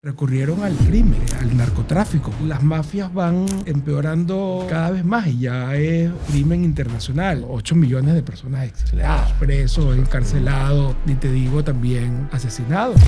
recurrieron al crimen, al narcotráfico. Las mafias van empeorando cada vez más y ya es crimen internacional. 8 millones de personas exiliadas, presos, encarcelados, ni te digo también asesinados.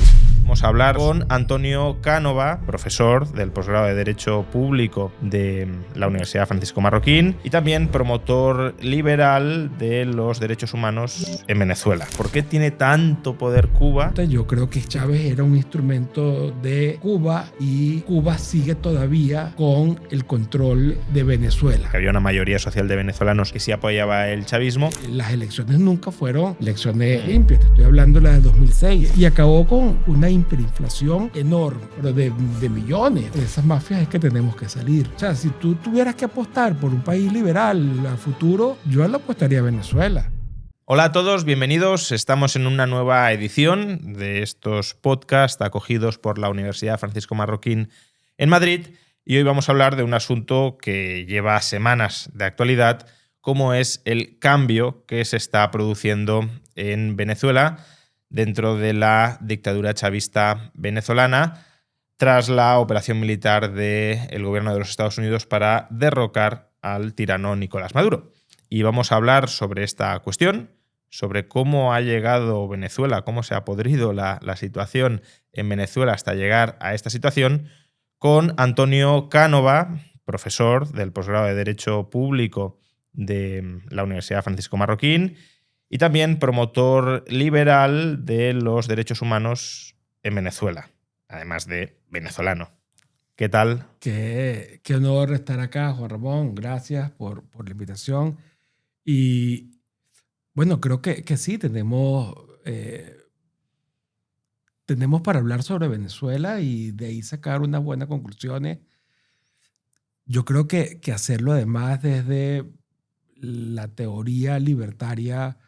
Vamos a hablar con Antonio Cánova, profesor del posgrado de Derecho Público de la Universidad Francisco Marroquín y también promotor liberal de los derechos humanos en Venezuela. ¿Por qué tiene tanto poder Cuba? Yo creo que Chávez era un instrumento de Cuba y Cuba sigue todavía con el control de Venezuela. Había una mayoría social de venezolanos que sí apoyaba el chavismo. Las elecciones nunca fueron elecciones limpias, te estoy hablando de las de 2006, y acabó con una hiperinflación enorme, pero de millones. De esas mafias es que tenemos que salir. O sea, si tú tuvieras que apostar por un país liberal a futuro, yo le apostaría a Venezuela. Hola a todos, bienvenidos. Estamos en una nueva edición de estos podcasts acogidos por la Universidad Francisco Marroquín en Madrid y hoy vamos a hablar de un asunto que lleva semanas de actualidad, como es el cambio que se está produciendo en Venezuela dentro de la dictadura chavista venezolana tras la operación militar del gobierno de los Estados Unidos para derrocar al tirano Nicolás Maduro. Y vamos a hablar sobre esta cuestión, sobre cómo ha llegado Venezuela, cómo se ha podrido la situación en Venezuela hasta llegar a esta situación, con Antonio Cánova, profesor del posgrado de Derecho Público de la Universidad Francisco Marroquín y también promotor liberal de los derechos humanos en Venezuela, además de venezolano. ¿Qué tal? Qué honor estar acá, Juan Ramón. Gracias por la invitación. Y bueno, creo que sí, tenemos para hablar sobre Venezuela y de ahí sacar unas buenas conclusiones. Yo creo que hacerlo además desde la teoría libertaria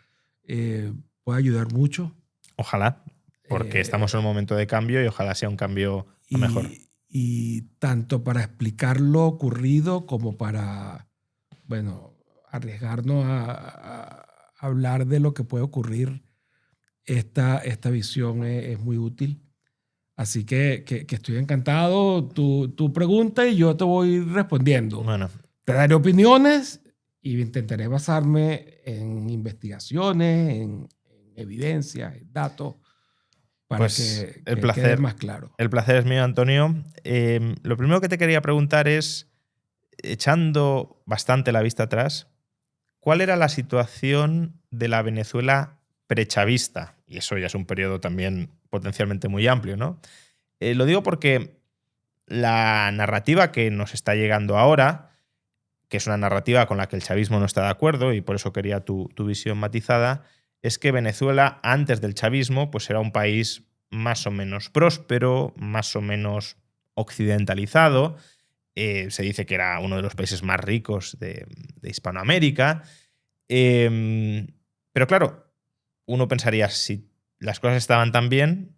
puede ayudar mucho. Ojalá, porque estamos en un momento de cambio y ojalá sea un cambio a mejor. Y tanto para explicar lo ocurrido como para, bueno, arriesgarnos a hablar de lo que puede ocurrir, esta visión es muy útil. Así que estoy encantado. Tu pregunta y yo te voy respondiendo. Bueno. Te daré opiniones y intentaré basarme en investigaciones, en evidencias, en datos, para que quede más claro. El placer es mío, Antonio. Lo primero que te quería preguntar es, echando bastante la vista atrás, ¿cuál era la situación de la Venezuela prechavista? Y eso ya es un periodo también potencialmente muy amplio, ¿no? Lo digo porque la narrativa que nos está llegando ahora, que es una narrativa con la que el chavismo no está de acuerdo, y por eso quería tu visión matizada, es que Venezuela, antes del chavismo, pues era un país más o menos próspero, más o menos occidentalizado. Se dice que era uno de los países más ricos de Hispanoamérica. Pero claro, uno pensaría, si las cosas estaban tan bien,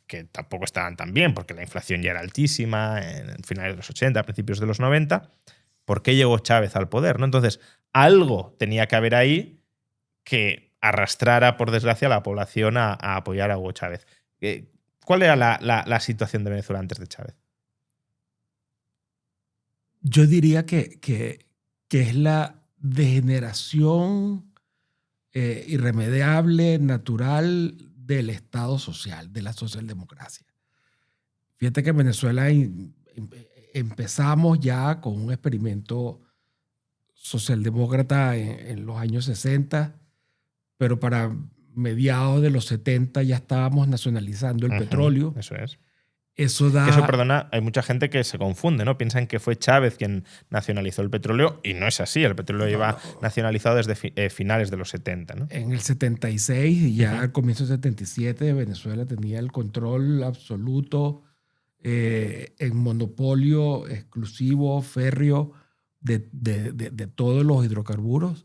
que tampoco estaban tan bien, porque la inflación ya era altísima en finales de los 80, principios de los 90, ¿por qué llegó Chávez al poder? ¿No? Entonces, algo tenía que haber ahí que arrastrara, por desgracia, a la población a apoyar a Hugo Chávez. ¿Cuál era la situación de Venezuela antes de Chávez? Yo diría que es la degeneración irremediable, natural del Estado social, de la socialdemocracia. Fíjate que en Venezuela empezamos ya con un experimento socialdemócrata en los años 60, pero para mediados de los 70 ya estábamos nacionalizando el petróleo. Eso es. Eso da... Eso, perdona, hay mucha gente que se confunde, ¿no? Piensan que fue Chávez quien nacionalizó el petróleo y no es así. El petróleo lleva nacionalizado desde finales de los 70, ¿no? En el 76 y ya al comienzo del 77 Venezuela tenía el control absoluto en monopolio exclusivo, férreo, de todos los hidrocarburos.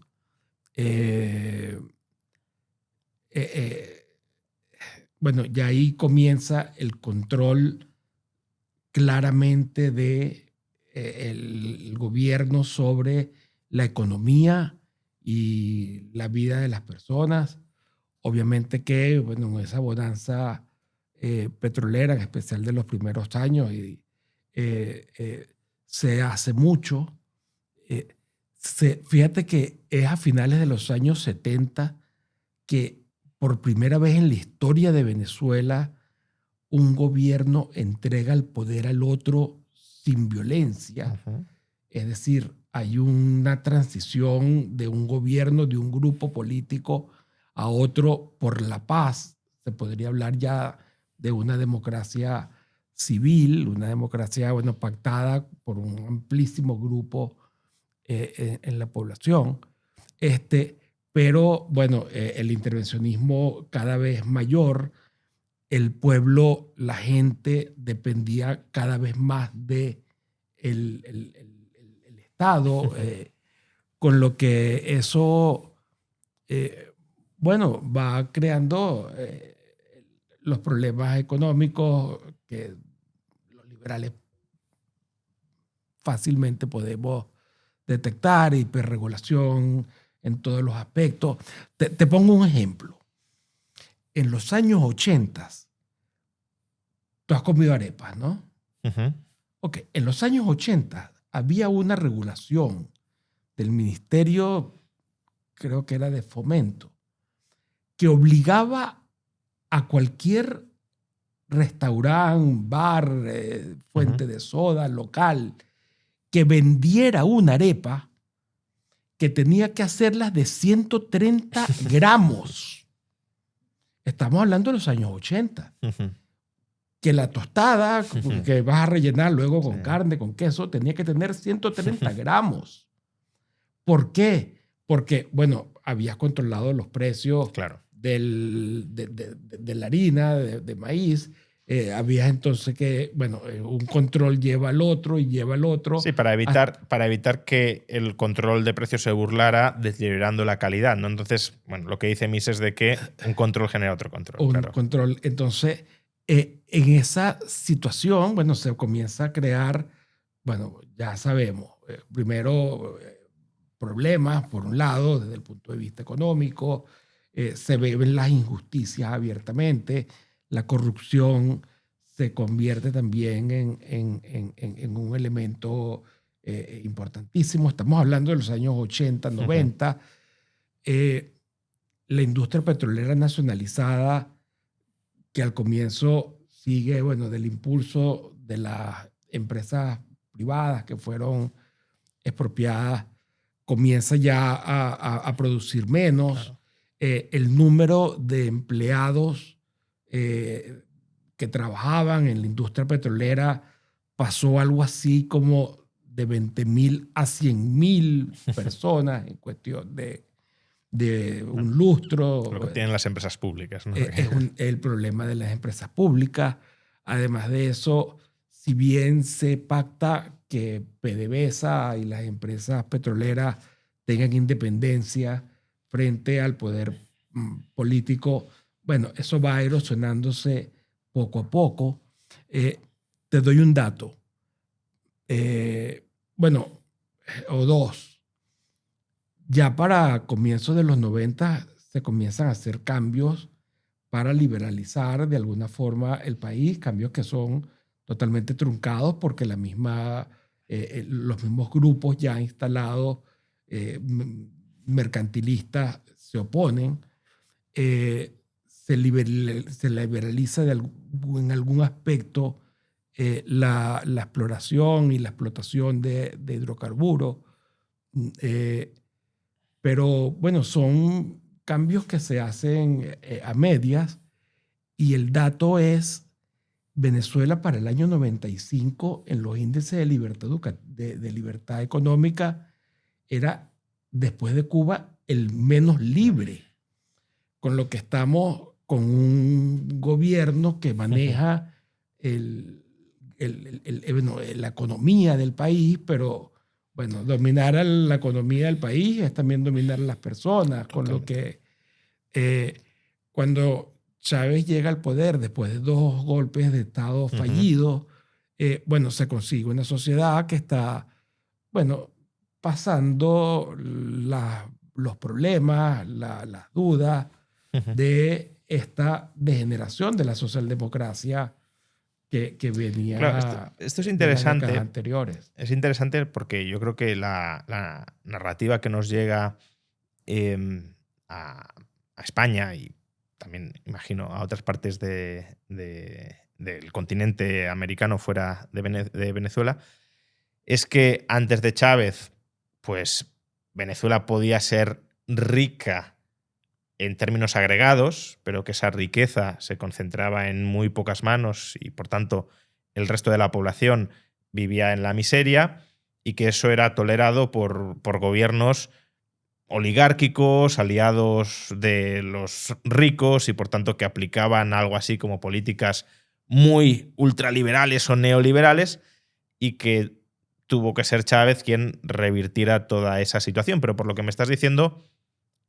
Bueno, ya ahí comienza el control claramente de el gobierno sobre la economía y la vida de las personas. Obviamente que, bueno, esa bonanza petrolera, en especial de los primeros años, y se hace mucho. Fíjate que es a finales de los años 70 que por primera vez en la historia de Venezuela un gobierno entrega el poder al otro sin violencia. Ujú. Es decir, hay una transición de un gobierno, de un grupo político a otro por la paz. Se podría hablar ya de una democracia civil, una democracia, bueno, pactada por un amplísimo grupo en la población. Pero, bueno, el intervencionismo cada vez mayor, el pueblo, la gente dependía cada vez más de el Estado, con lo que eso, bueno, va creando los problemas económicos que los liberales fácilmente podemos detectar, hiperregulación en todos los aspectos. Te pongo un ejemplo. En los años 80, tú has comido arepas, ¿no? Ujú. Ok, en los años 80 había una regulación del Ministerio, creo que era de Fomento, que obligaba a cualquier restaurante, bar, fuente de soda local, que vendiera una arepa, que tenía que hacerlas de 130 gramos. Estamos hablando de los años 80. Ujú. Que la tostada, que vas a rellenar luego con Sí. carne, con queso, tenía que tener 130 gramos. ¿Por qué? Porque, bueno, habías controlado los precios Claro. de la harina, de maíz. Había entonces que, bueno, un control lleva al otro y lleva al otro. Sí, para evitar que el control de precios se burlara deteriorando la calidad, ¿no? Entonces, bueno, lo que dice Mises es de que un control genera otro control. Un Claro. control. Entonces, en esa situación, bueno, se comienza a crear, bueno, ya sabemos, primero problemas, por un lado, desde el punto de vista económico, se ven las injusticias abiertamente, la corrupción se convierte también en un elemento importantísimo. Estamos hablando de los años 80, 90. La industria petrolera nacionalizada, que al comienzo sigue, bueno, del impulso de las empresas privadas que fueron expropiadas, comienza ya a producir menos. Claro. El número de empleados que trabajaban en la industria petrolera pasó algo así como de 20,000 a 100,000 personas en cuestión de un lustro. Lo que tienen las empresas públicas, ¿no? Es el problema de las empresas públicas. Además de eso, si bien se pacta que PDVSA y las empresas petroleras tengan independencia frente al poder político, bueno, eso va erosionándose poco a poco. Te doy un dato. Bueno, o dos. Ya para comienzos de los 90 se comienzan a hacer cambios para liberalizar de alguna forma el país, cambios que son totalmente truncados porque los mismos grupos ya instalados, mercantilistas, se oponen. Se liberaliza en algún aspecto la exploración y la explotación de hidrocarburos. Pero bueno, son cambios que se hacen a medias, y el dato es Venezuela para el año 95 en los índices de libertad económica era, después de Cuba, el menos libre, con lo que estamos con un gobierno que maneja la economía del país, pero bueno, dominar a la economía del país es también dominar a las personas, con lo que cuando Chávez llega al poder después de 2 golpes de Estado fallidos, bueno, se consigue una sociedad que está, bueno, pasando los problemas, las dudas de esta degeneración de la socialdemocracia que venía Claro, esto es de las interesante. décadas anteriores. Es interesante porque yo creo que la narrativa que nos llega a España y también imagino a otras partes del continente americano fuera de Venezuela es que antes de Chávez, pues Venezuela podía ser rica en términos agregados, pero que esa riqueza se concentraba en muy pocas manos y por tanto el resto de la población vivía en la miseria y que eso era tolerado por gobiernos oligárquicos, aliados de los ricos y por tanto que aplicaban algo así como políticas muy ultraliberales o neoliberales y que tuvo que ser Chávez quien revirtiera toda esa situación. Pero por lo que me estás diciendo,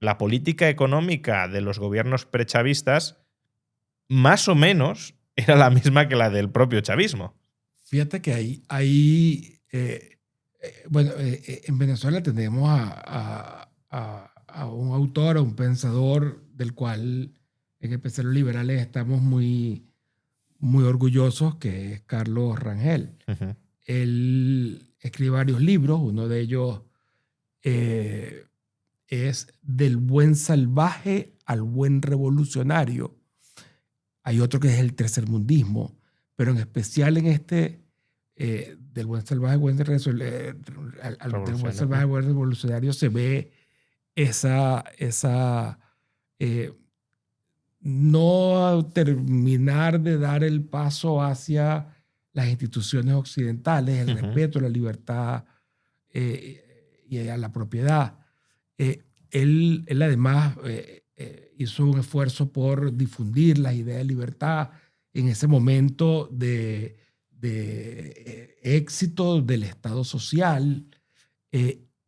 la política económica de los gobiernos prechavistas más o menos era la misma que la del propio chavismo. Fíjate que en Venezuela tenemos a un autor, a un pensador del cual en especial los liberales estamos muy, muy orgullosos, que es Carlos Rangel. Uh-huh. Él escribe varios libros, uno de ellos es Del buen salvaje al buen revolucionario. Hay otro que es el tercermundismo, pero en especial en del buen salvaje al buen revolucionario se ve esa no terminar de dar el paso hacia las instituciones occidentales, el respeto a la libertad y a la propiedad. Él además hizo un esfuerzo por difundir las ideas de libertad en ese momento de éxito del Estado social.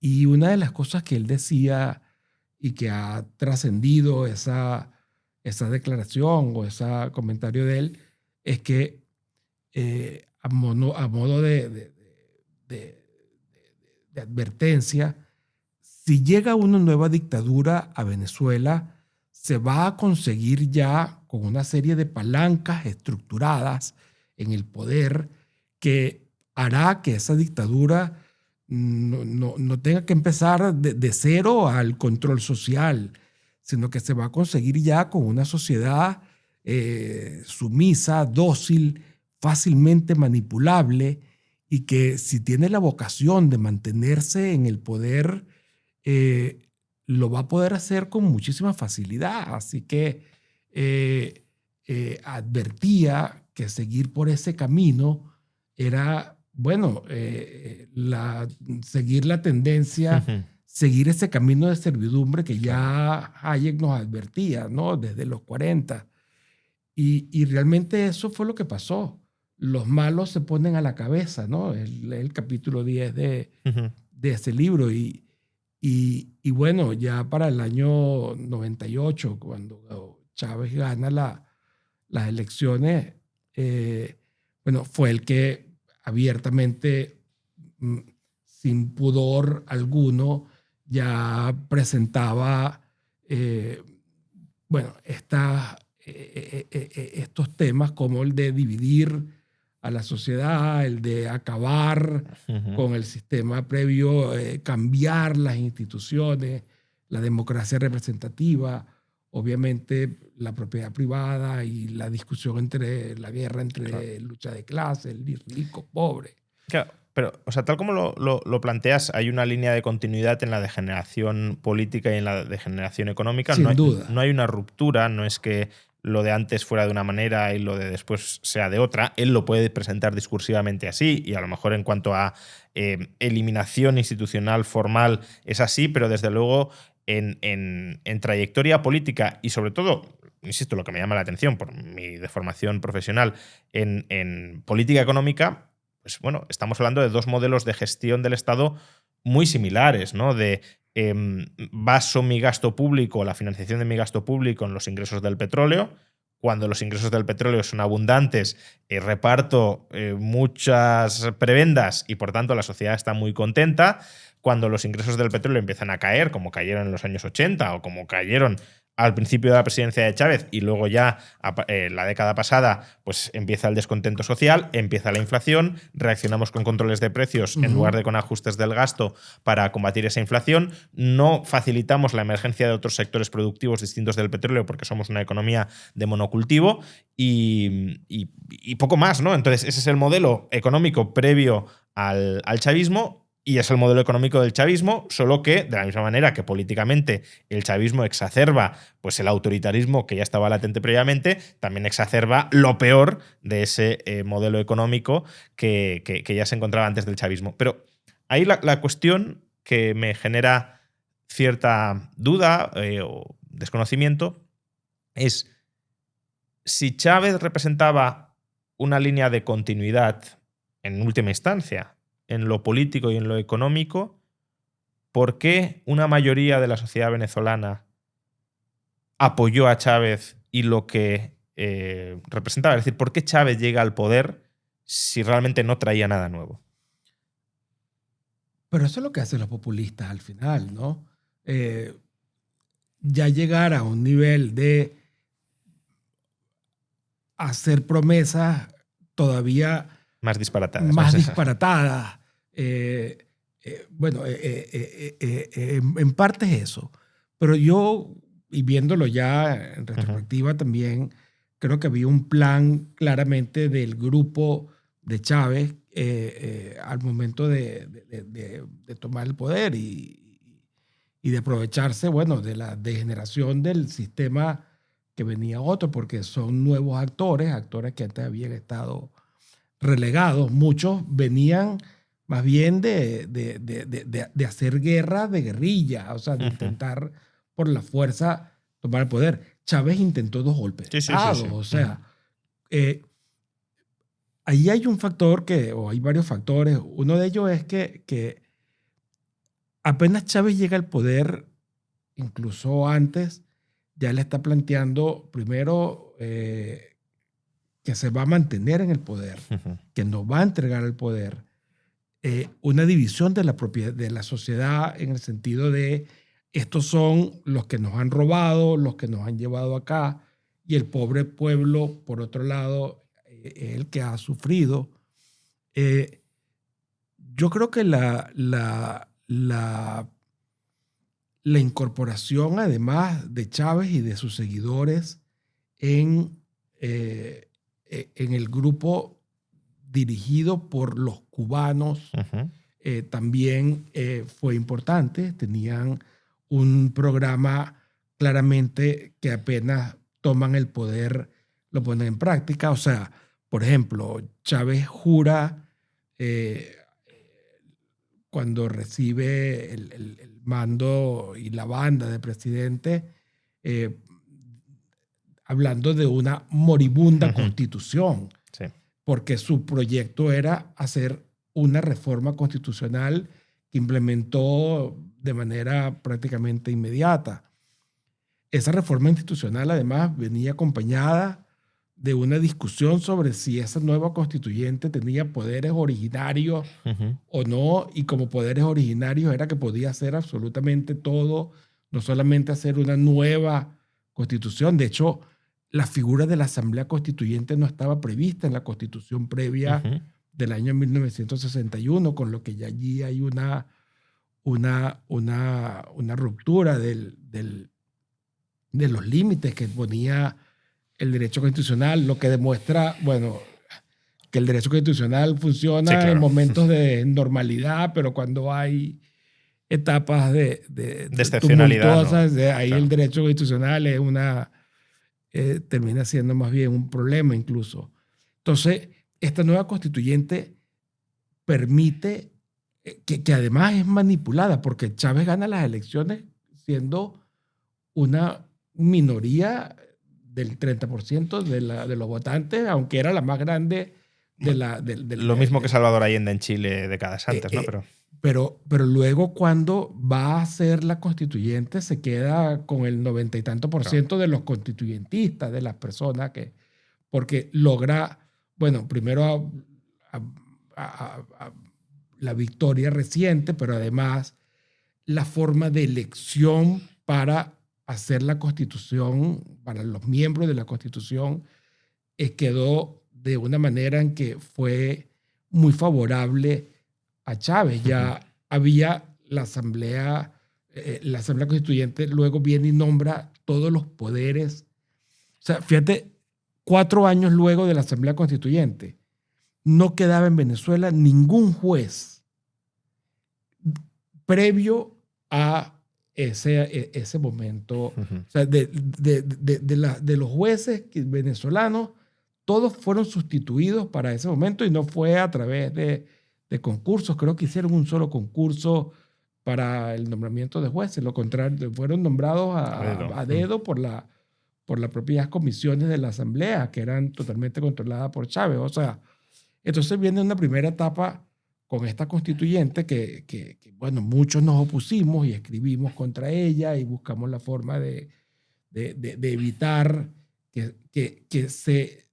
Y una de las cosas que él decía y que ha trascendido esa declaración o ese comentario de él es que a modo de advertencia, si llega una nueva dictadura a Venezuela, se va a conseguir ya con una serie de palancas estructuradas en el poder que hará que esa dictadura no tenga que empezar de cero al control social, sino que se va a conseguir ya con una sociedad sumisa, dócil, fácilmente manipulable y que si tiene la vocación de mantenerse en el poder, lo va a poder hacer con muchísima facilidad. Así que advertía que seguir por ese camino era, bueno, seguir la tendencia, seguir ese camino de servidumbre que ya Hayek nos advertía, ¿no? Desde los 40. Y realmente eso fue lo que pasó. Los malos se ponen a la cabeza, ¿no? El capítulo 10 de ese libro. Y bueno, ya para el año 98, cuando Chávez gana las elecciones, bueno, fue el que abiertamente, sin pudor alguno, ya presentaba, bueno, estos temas como el de dividir a la sociedad, el de acabar con el sistema previo, cambiar las instituciones, la democracia representativa, obviamente la propiedad privada y la discusión la guerra entre lucha de clases, rico, pobre. Claro, pero, o sea, tal como lo planteas, hay una línea de continuidad en la degeneración política y en la degeneración económica. Sin duda. No hay una ruptura, no es que lo de antes fuera de una manera y lo de después sea de otra. Él lo puede presentar discursivamente así y a lo mejor en cuanto a eliminación institucional formal es así, pero desde luego en trayectoria política y sobre todo, insisto, lo que me llama la atención por mi deformación profesional en política económica, pues bueno, estamos hablando de dos modelos de gestión del Estado muy similares, ¿no? De baso mi gasto público, la financiación de mi gasto público en los ingresos del petróleo. Cuando los ingresos del petróleo son abundantes, reparto muchas prebendas y por tanto la sociedad está muy contenta. Cuando los ingresos del petróleo empiezan a caer, como cayeron en los años 80 o como cayeron al principio de la presidencia de Chávez y luego ya la década pasada, pues empieza el descontento social, empieza la inflación, reaccionamos con controles de precios en lugar de con ajustes del gasto para combatir esa inflación, no facilitamos la emergencia de otros sectores productivos distintos del petróleo porque somos una economía de monocultivo y poco más, ¿no? Entonces ese es el modelo económico previo al chavismo. Y es el modelo económico del chavismo, solo que, de la misma manera que políticamente el chavismo exacerba pues, el autoritarismo que ya estaba latente previamente, también exacerba lo peor de ese modelo económico que ya se encontraba antes del chavismo. Pero ahí la cuestión que me genera cierta duda o desconocimiento es si Chávez representaba una línea de continuidad en última instancia en lo político y en lo económico, ¿por qué una mayoría de la sociedad venezolana apoyó a Chávez y lo que representaba? Es decir, ¿por qué Chávez llega al poder si realmente no traía nada nuevo? Pero eso es lo que hacen los populistas al final, ¿no? Ya llegar a un nivel de hacer promesas todavía Más disparatadas. más ¿no? disparatadas. En parte es eso. Pero yo, y viéndolo ya en retrospectiva también, creo que había un plan claramente del grupo de Chávez al momento de tomar el poder y de aprovecharse, bueno, de la degeneración del sistema que venía otro, porque son nuevos actores que antes habían estado relegados. Muchos venían más bien de hacer guerra de guerrilla, o sea, de intentar por la fuerza tomar el poder. Chávez intentó 2 golpes de Estado, o sea, ahí hay un factor o hay varios factores. Uno de ellos es que apenas Chávez llega al poder, incluso antes, ya le está planteando primero que se va a mantener en el poder, que no va a entregar el poder, una división de la propiedad, de la sociedad en el sentido de estos son los que nos han robado, los que nos han llevado acá, y el pobre pueblo, por otro lado, es el que ha sufrido. Yo creo que la incorporación, además de Chávez y de sus seguidores en el grupo dirigido por los cubanos, también fue importante. Tenían un programa claramente que apenas toman el poder, lo ponen en práctica. O sea, por ejemplo, Chávez jura cuando recibe el mando y la banda de presidente, hablando de una moribunda constitución, Sí. porque su proyecto era hacer una reforma constitucional que implementó de manera prácticamente inmediata. Esa reforma institucional además venía acompañada de una discusión sobre si esa nueva constituyente tenía poderes originarios o no, y como poderes originarios era que podía hacer absolutamente todo, no solamente hacer una nueva constitución. De hecho, la figura de la Asamblea Constituyente no estaba prevista en la constitución previa del año 1961, con lo que ya allí hay una ruptura de los límites que ponía el derecho constitucional, lo que demuestra, bueno, que el derecho constitucional funciona sí, claro, en momentos de normalidad, pero cuando hay etapas de excepcionalidad, ¿no? Ahí claro, el derecho constitucional es termina siendo más bien un problema incluso. Entonces, esta nueva constituyente permite que además es manipulada, porque Chávez gana las elecciones siendo una minoría del 30% de los votantes, aunque era la más grande de la... Lo mismo que Salvador Allende en Chile décadas antes, ¿no? Pero luego cuando va a ser la constituyente se queda con el 90 y tanto por ciento de los constituyentistas, de las personas que... Porque logra, bueno, primero la victoria reciente, pero además la forma de elección para hacer la Constitución, para los miembros de la Constitución, quedó de una manera en que fue muy favorable a Chávez. Ya había la Asamblea Constituyente, luego viene y nombra todos los poderes. O sea, fíjate, 4 años luego de la Asamblea Constituyente, no quedaba en Venezuela ningún juez previo a ese momento. O sea, de los jueces venezolanos, todos fueron sustituidos para ese momento y no fue a través de concursos. Creo que hicieron un solo concurso para el nombramiento de jueces. Lo contrario, fueron nombrados a dedo por las propias comisiones de la Asamblea, que eran totalmente controladas por Chávez. O sea, entonces viene una primera etapa con esta constituyente que, bueno, muchos nos opusimos y escribimos contra ella y buscamos la forma de evitar que se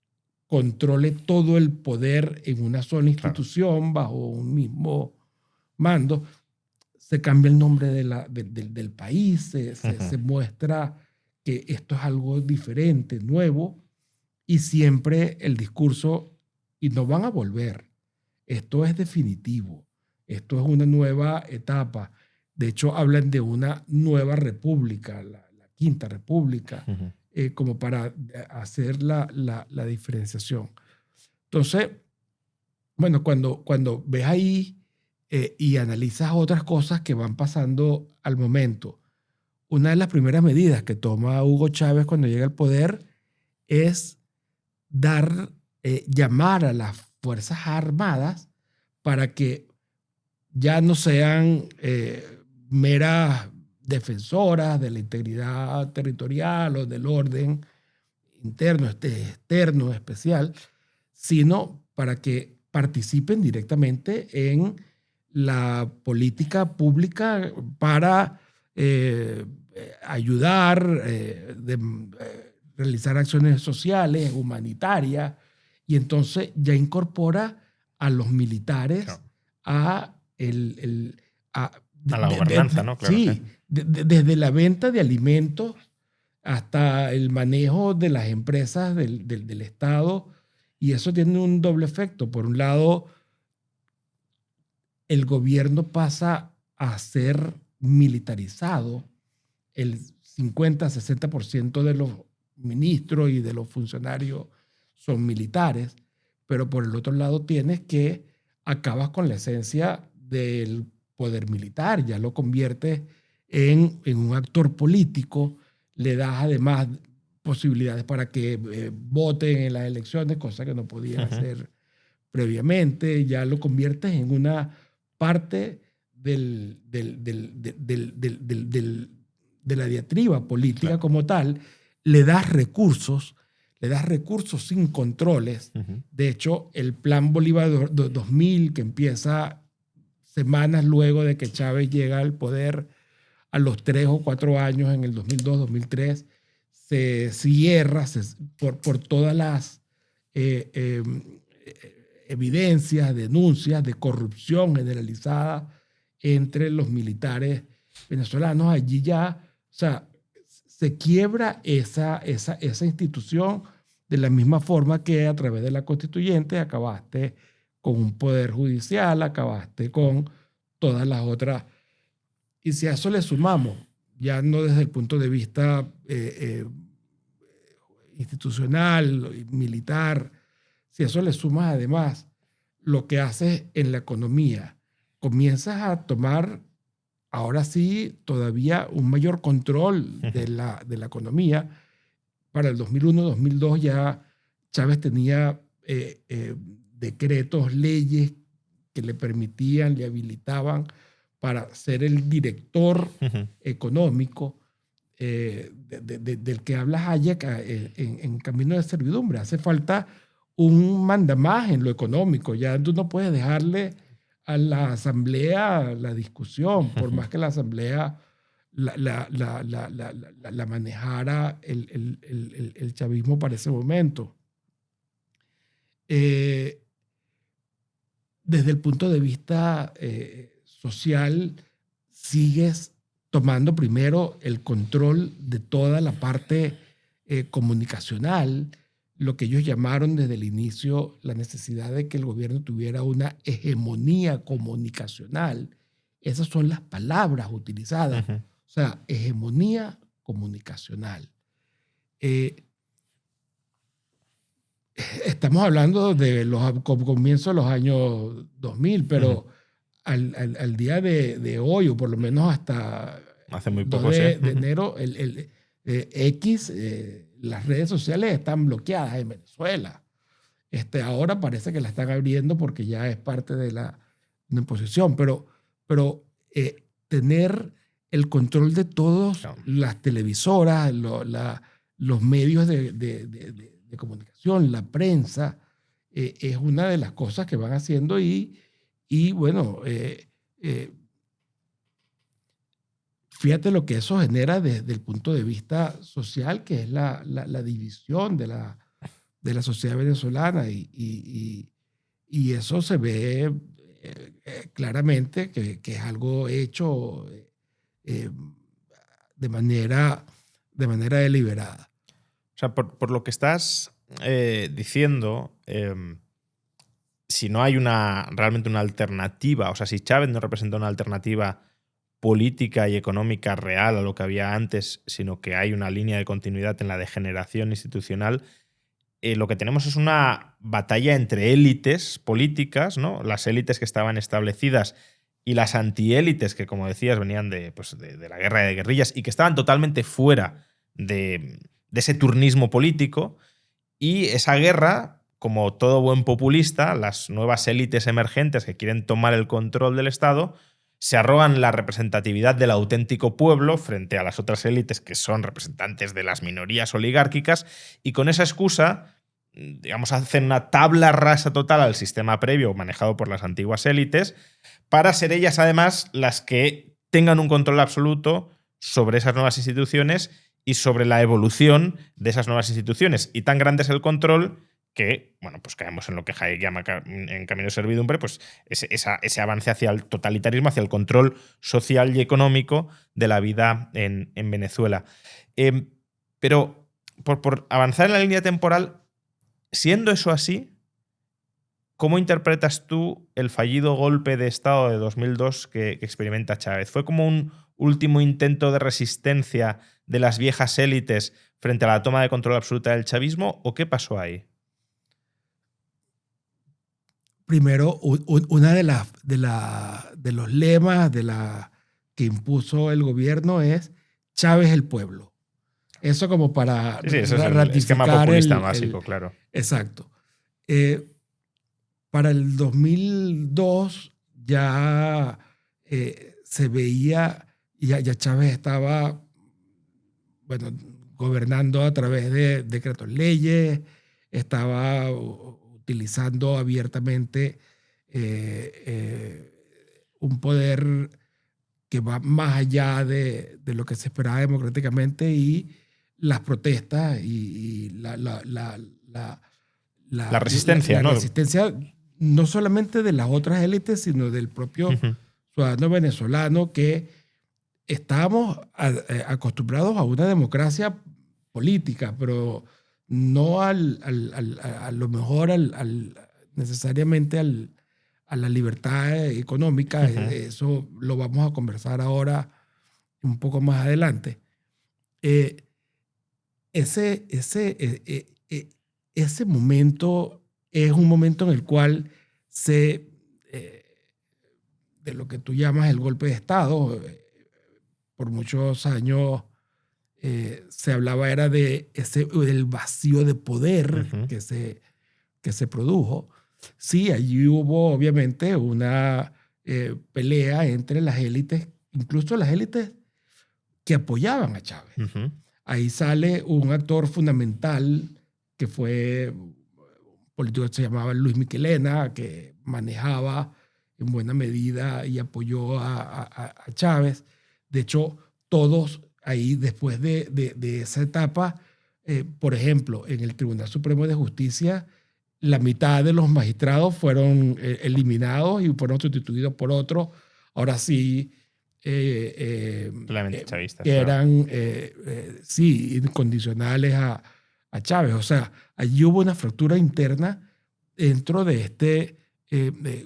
controle todo el poder en una sola institución bajo un mismo mando. Se cambia el nombre del país, se muestra que esto es algo diferente, nuevo, y siempre el discurso, y no van a volver. Esto es definitivo. Esto es una nueva etapa. De hecho, hablan de una nueva república, la Quinta República, como para hacer la diferenciación. Entonces, bueno, cuando ves ahí y analizas otras cosas que van pasando al momento, una de las primeras medidas que toma Hugo Chávez cuando llega al poder es llamar a las Fuerzas Armadas para que ya no sean meras defensoras de la integridad territorial o del orden interno, externo, especial, sino para que participen directamente en la política pública para ayudar, realizar acciones sociales, humanitarias, y entonces ya incorpora a los militares a la gobernanza, ¿no? Claro, sí, desde la venta de alimentos hasta el manejo de las empresas del Estado, y eso tiene un doble efecto. Por un lado, el gobierno pasa a ser militarizado. El 50-60% de los ministros y de los funcionarios son militares, pero por el otro lado tienes que acabas con la esencia del poder militar, ya lo conviertes en un actor político, le das además posibilidades para que voten en las elecciones, cosa que no podían hacer previamente, ya lo conviertes en una parte de la diatriba política como tal, le das recursos sin controles. De hecho, el Plan Bolívar 2000, que empieza semanas luego de que Chávez llega al poder, a los 3 o 4 años, en el 2002-2003, se cierra por todas las evidencias, denuncias de corrupción generalizada entre los militares venezolanos. Allí ya, o sea, se quiebra esa institución, de la misma forma que a través de la constituyente acabaste con un poder judicial, acabaste con todas las otras. Y si a eso le sumamos, ya no desde el punto de vista institucional, militar, si a eso le sumas además lo que haces en la economía, comienzas a tomar ahora sí todavía un mayor control de la economía. Para el 2001-2002 ya Chávez tenía decretos, leyes que le permitían, le habilitaban para ser el director económico del que habla Hayek en Camino de Servidumbre. Hace falta un mandamás en lo económico. Ya tú no puedes dejarle a la asamblea la discusión, por más que la asamblea la manejara el chavismo para ese momento. Desde el punto de vista social, sigues tomando primero el control de toda la parte comunicacional, lo que ellos llamaron desde el inicio la necesidad de que el gobierno tuviera una hegemonía comunicacional. Esas son las palabras utilizadas. Uh-huh. O sea, hegemonía comunicacional. Estamos hablando de los comienzos de los años 2000, pero al día de hoy, o por lo menos hasta hace muy poco, de enero, X, las redes sociales están bloqueadas en Venezuela. Ahora parece que la están abriendo porque ya es parte de una imposición, pero tener el control de todas las televisoras, los medios de comunicación, la prensa, es una de las cosas que van haciendo y bueno, fíjate lo que eso genera desde el punto de vista social, que es la división de la sociedad venezolana y eso se ve claramente que es algo hecho de manera deliberada. O sea, por lo que estás diciendo, si no hay realmente una alternativa, o sea, si Chávez no representa una alternativa política y económica real a lo que había antes, sino que hay una línea de continuidad en la degeneración institucional, lo que tenemos es una batalla entre élites políticas, ¿no? Las élites que estaban establecidas y las antiélites que, como decías, venían de la guerra de guerrillas y que estaban totalmente fuera de ese turnismo político. Y esa guerra, como todo buen populista, las nuevas élites emergentes que quieren tomar el control del Estado se arrogan la representatividad del auténtico pueblo frente a las otras élites que son representantes de las minorías oligárquicas, y con esa excusa, digamos, hacen una tabla rasa total al sistema previo manejado por las antiguas élites para ser ellas además las que tengan un control absoluto sobre esas nuevas instituciones y sobre la evolución de esas nuevas instituciones. Y tan grande es el control que, bueno, pues caemos en lo que Hayek llama en Camino de Servidumbre, pues ese avance hacia el totalitarismo, hacia el control social y económico de la vida en Venezuela. Pero por avanzar en la línea temporal, siendo eso así, ¿cómo interpretas tú el fallido golpe de Estado de 2002 que experimenta Chávez? ¿Fue como un último intento de resistencia de las viejas élites frente a la toma de control absoluta del chavismo, o qué pasó ahí? Primero, una de los lemas que impuso el gobierno es Chávez el pueblo. Eso como para eso ratificar es el esquema populista básico, claro. Exacto. Para el 2002 ya se veía, ya Chávez estaba, bueno, gobernando a través de decretos leyes, estaba utilizando abiertamente un poder que va más allá de lo que se esperaba democráticamente, y las protestas y la resistencia, ¿no? La resistencia no solamente de las otras élites, sino del propio ciudadano venezolano, que estábamos acostumbrados a una democracia política, pero no a lo mejor necesariamente a la libertad económica. Eso lo vamos a conversar ahora un poco más adelante. Ese momento es un momento en el cual de lo que tú llamas el golpe de Estado, por muchos años se hablaba era del vacío de poder que se produjo. Sí, allí hubo obviamente una pelea entre las élites, incluso las élites que apoyaban a Chávez. Ahí sale un actor fundamental que fue un político que se llamaba Luis Michelena, que manejaba en buena medida y apoyó a Chávez. De hecho, todos ahí, después de esa etapa, por ejemplo, en el Tribunal Supremo de Justicia, la mitad de los magistrados fueron eliminados y fueron sustituidos por otros. Ahora sí, Plenamente chavistas, que claro. eran, sí, incondicionales a Chávez. O sea, allí hubo una fractura interna dentro de este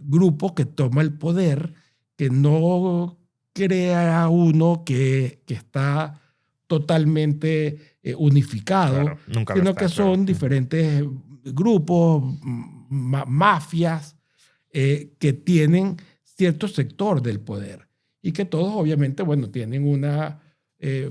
grupo que toma el poder, que no crea uno que está totalmente unificado, Claro, nunca lo sino está, que son claro. diferentes grupos, mafias, que tienen cierto sector del poder y que todos obviamente, bueno, tienen una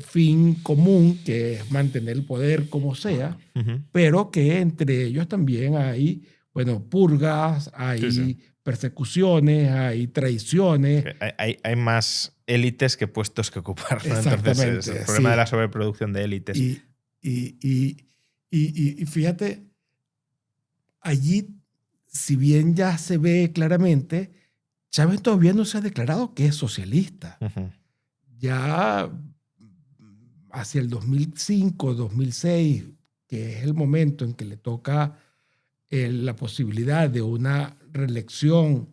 fin común, que es mantener el poder como sea, Ujú. pero que entre ellos también hay, bueno, purgas, hay Sí. persecuciones, hay traiciones. Hay más élites que puestos que ocupar, ¿no? Entonces es el Exactamente, problema de sí. la sobreproducción de élites. Y, y, y, y fíjate, allí, si bien ya se ve claramente, Chávez todavía no se ha declarado que es socialista. Ujú. Ya hacia el 2005, 2006, que es el momento en que le toca la posibilidad de una reelección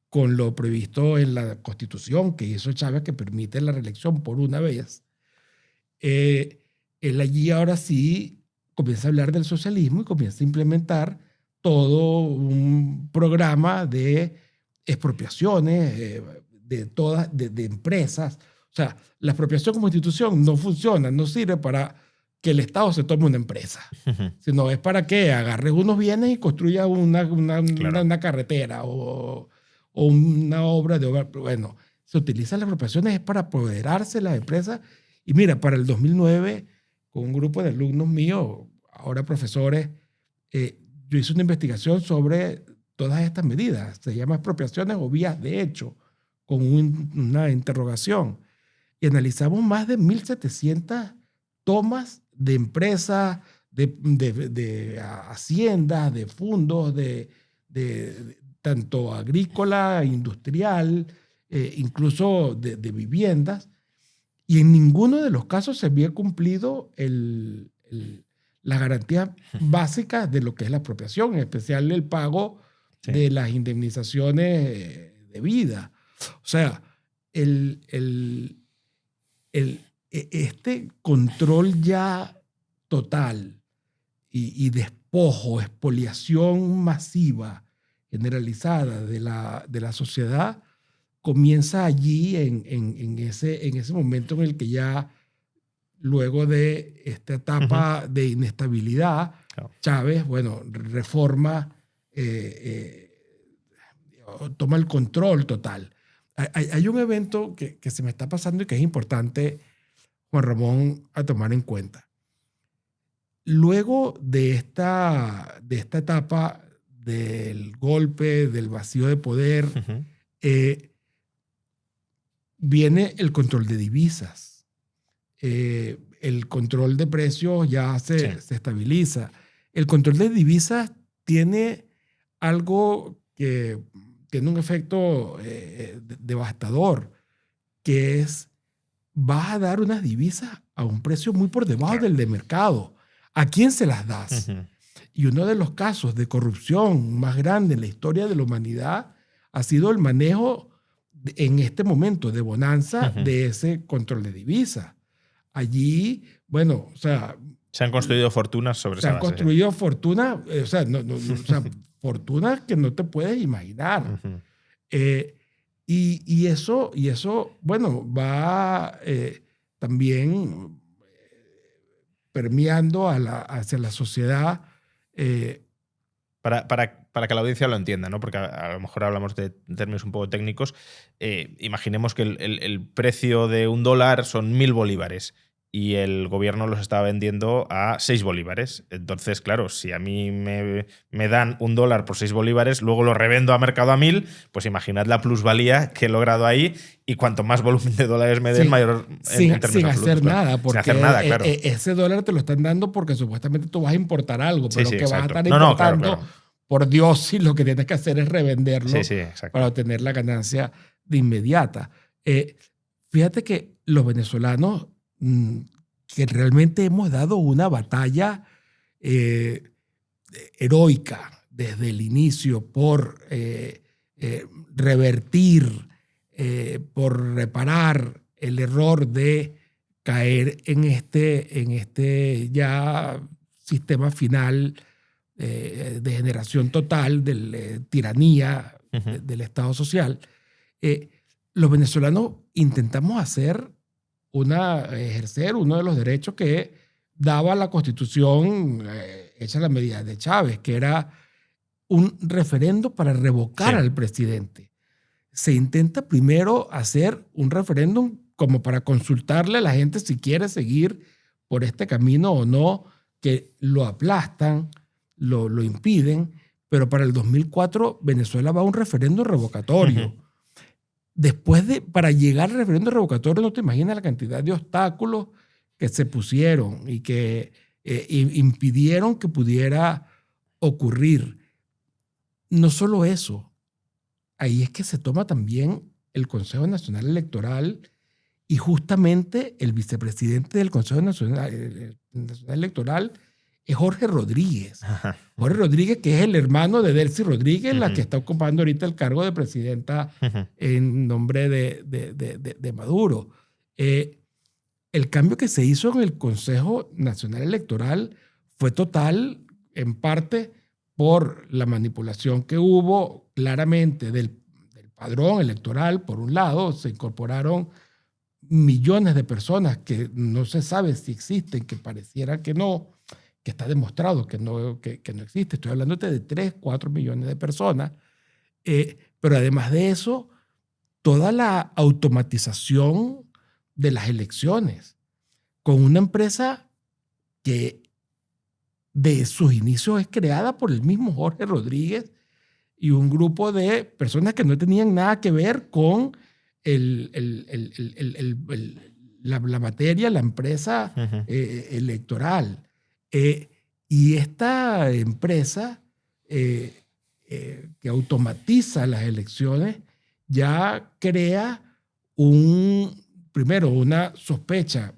con lo previsto en la Constitución que hizo Chávez, que permite la reelección por una vez, él allí ahora sí comienza a hablar del socialismo y comienza a implementar todo un programa de expropiaciones de empresas. O sea, la expropiación como institución no funciona, no sirve para que el Estado se tome una empresa, Ujú. sino es para que agarre unos bienes y construya Claro. una carretera o una obra de obra. Bueno, se utilizan las expropiaciones es para apoderarse de las empresas. Y mira, para el 2009, con un grupo de alumnos míos, ahora profesores, yo hice una investigación sobre todas estas medidas. Se llama expropiaciones o vías de hecho, con una interrogación. Y analizamos más de 1.700 tomas de empresas, de haciendas, de fondos, tanto agrícola, industrial, incluso de viviendas, y en ninguno de los casos se había cumplido las garantías básicas de lo que es la expropiación, en especial el pago Sí. de las indemnizaciones de vida. O sea, este control ya total y despojo, expoliación masiva, generalizada de la sociedad, comienza allí en ese momento en el que ya, luego de esta etapa de inestabilidad, Claro. Chávez, bueno, reforma, toma el control total. Hay un evento que se me está pasando y que es importante, Juan Ramón, a tomar en cuenta. Luego de esta etapa del golpe, del vacío de poder, Ujú. viene el control de divisas. El control de precios ya se estabiliza. El control de divisas tiene algo que tiene un efecto devastador, que es, vas a dar unas divisas a un precio muy por debajo del de mercado. ¿A quién se las das? Ujú. Y uno de los casos de corrupción más grande en la historia de la humanidad ha sido el manejo en este momento de bonanza de ese control de divisas. Allí, bueno, o sea, Se han construido fortunas sobre se esa han base. construido fortunas, o sea, o sea, fortunas que no te puedes imaginar. Ujú. Y eso, bueno, va también permeando hacia la sociedad. Para que la audiencia lo entienda, ¿no? Porque a lo mejor hablamos de términos un poco técnicos. Imaginemos que el precio de $1 son 1.000 bolívares y el gobierno los está vendiendo a 6 bolívares. Entonces, claro, si a mí me dan $1 por 6 bolívares, luego lo revendo a mercado a 1.000, pues imaginad la plusvalía que he logrado ahí, y cuanto más volumen de dólares me den, mayor en términos sin absolutos. hacer Claro. nada, porque sin hacer nada, claro. Ese dólar te lo están dando porque supuestamente tú vas a importar algo, pero que vas a exacto. estar No, importando, claro. por Dios, si lo que tienes que hacer es revenderlo Exacto. para obtener la ganancia de inmediata. Fíjate que los venezolanos, que realmente hemos dado una batalla heroica desde el inicio por revertir por reparar el error de caer en este ya sistema final de generación total, de tiranía del Estado social, los venezolanos intentamos ejercer uno de los derechos que daba la Constitución hecha a la medida de Chávez, que era un referendo para revocar al presidente. Se intenta primero hacer un referéndum como para consultarle a la gente si quiere seguir por este camino o no, que lo aplastan, lo impiden, pero para el 2004 Venezuela va a un referéndum revocatorio. Para llegar al referéndum revocatorio, no te imaginas la cantidad de obstáculos que se pusieron y que impidieron que pudiera ocurrir. No solo eso, ahí es que se toma también el Consejo Nacional Electoral y justamente el vicepresidente del Consejo Nacional Electoral es Jorge Rodríguez. Jorge Rodríguez, que es el hermano de Delcy Rodríguez, la que está ocupando ahorita el cargo de presidenta en nombre de Maduro. El cambio que se hizo en el Consejo Nacional Electoral fue total, en parte por la manipulación que hubo claramente del padrón electoral. Por un lado, se incorporaron millones de personas que no se sabe si existen, que pareciera que no, que está demostrado que no existe. Estoy hablando de 3, 4 millones de personas. Pero además de eso, toda la automatización de las elecciones con una empresa que de sus inicios es creada por el mismo Jorge Rodríguez y un grupo de personas que no tenían nada que ver con la materia, la empresa electoral. Y esta empresa que automatiza las elecciones ya crea primero una sospecha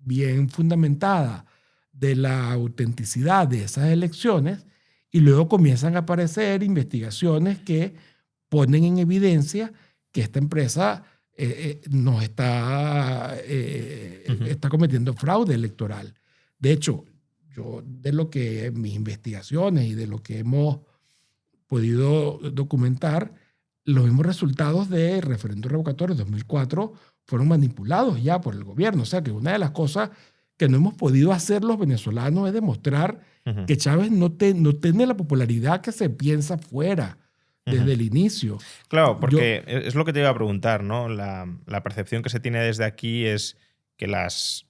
bien fundamentada de la autenticidad de esas elecciones, y luego comienzan a aparecer investigaciones que ponen en evidencia que esta empresa nos está cometiendo fraude electoral. De hecho, yo de lo que mis investigaciones y de lo que hemos podido documentar, los mismos resultados del referéndum revocatorio de 2004 fueron manipulados ya por el gobierno. O sea que una de las cosas que no hemos podido hacer los venezolanos es demostrar que Chávez no tiene la popularidad que se piensa fuera desde el inicio. Claro, porque es lo que te iba a preguntar, ¿no? La percepción que se tiene desde aquí es que las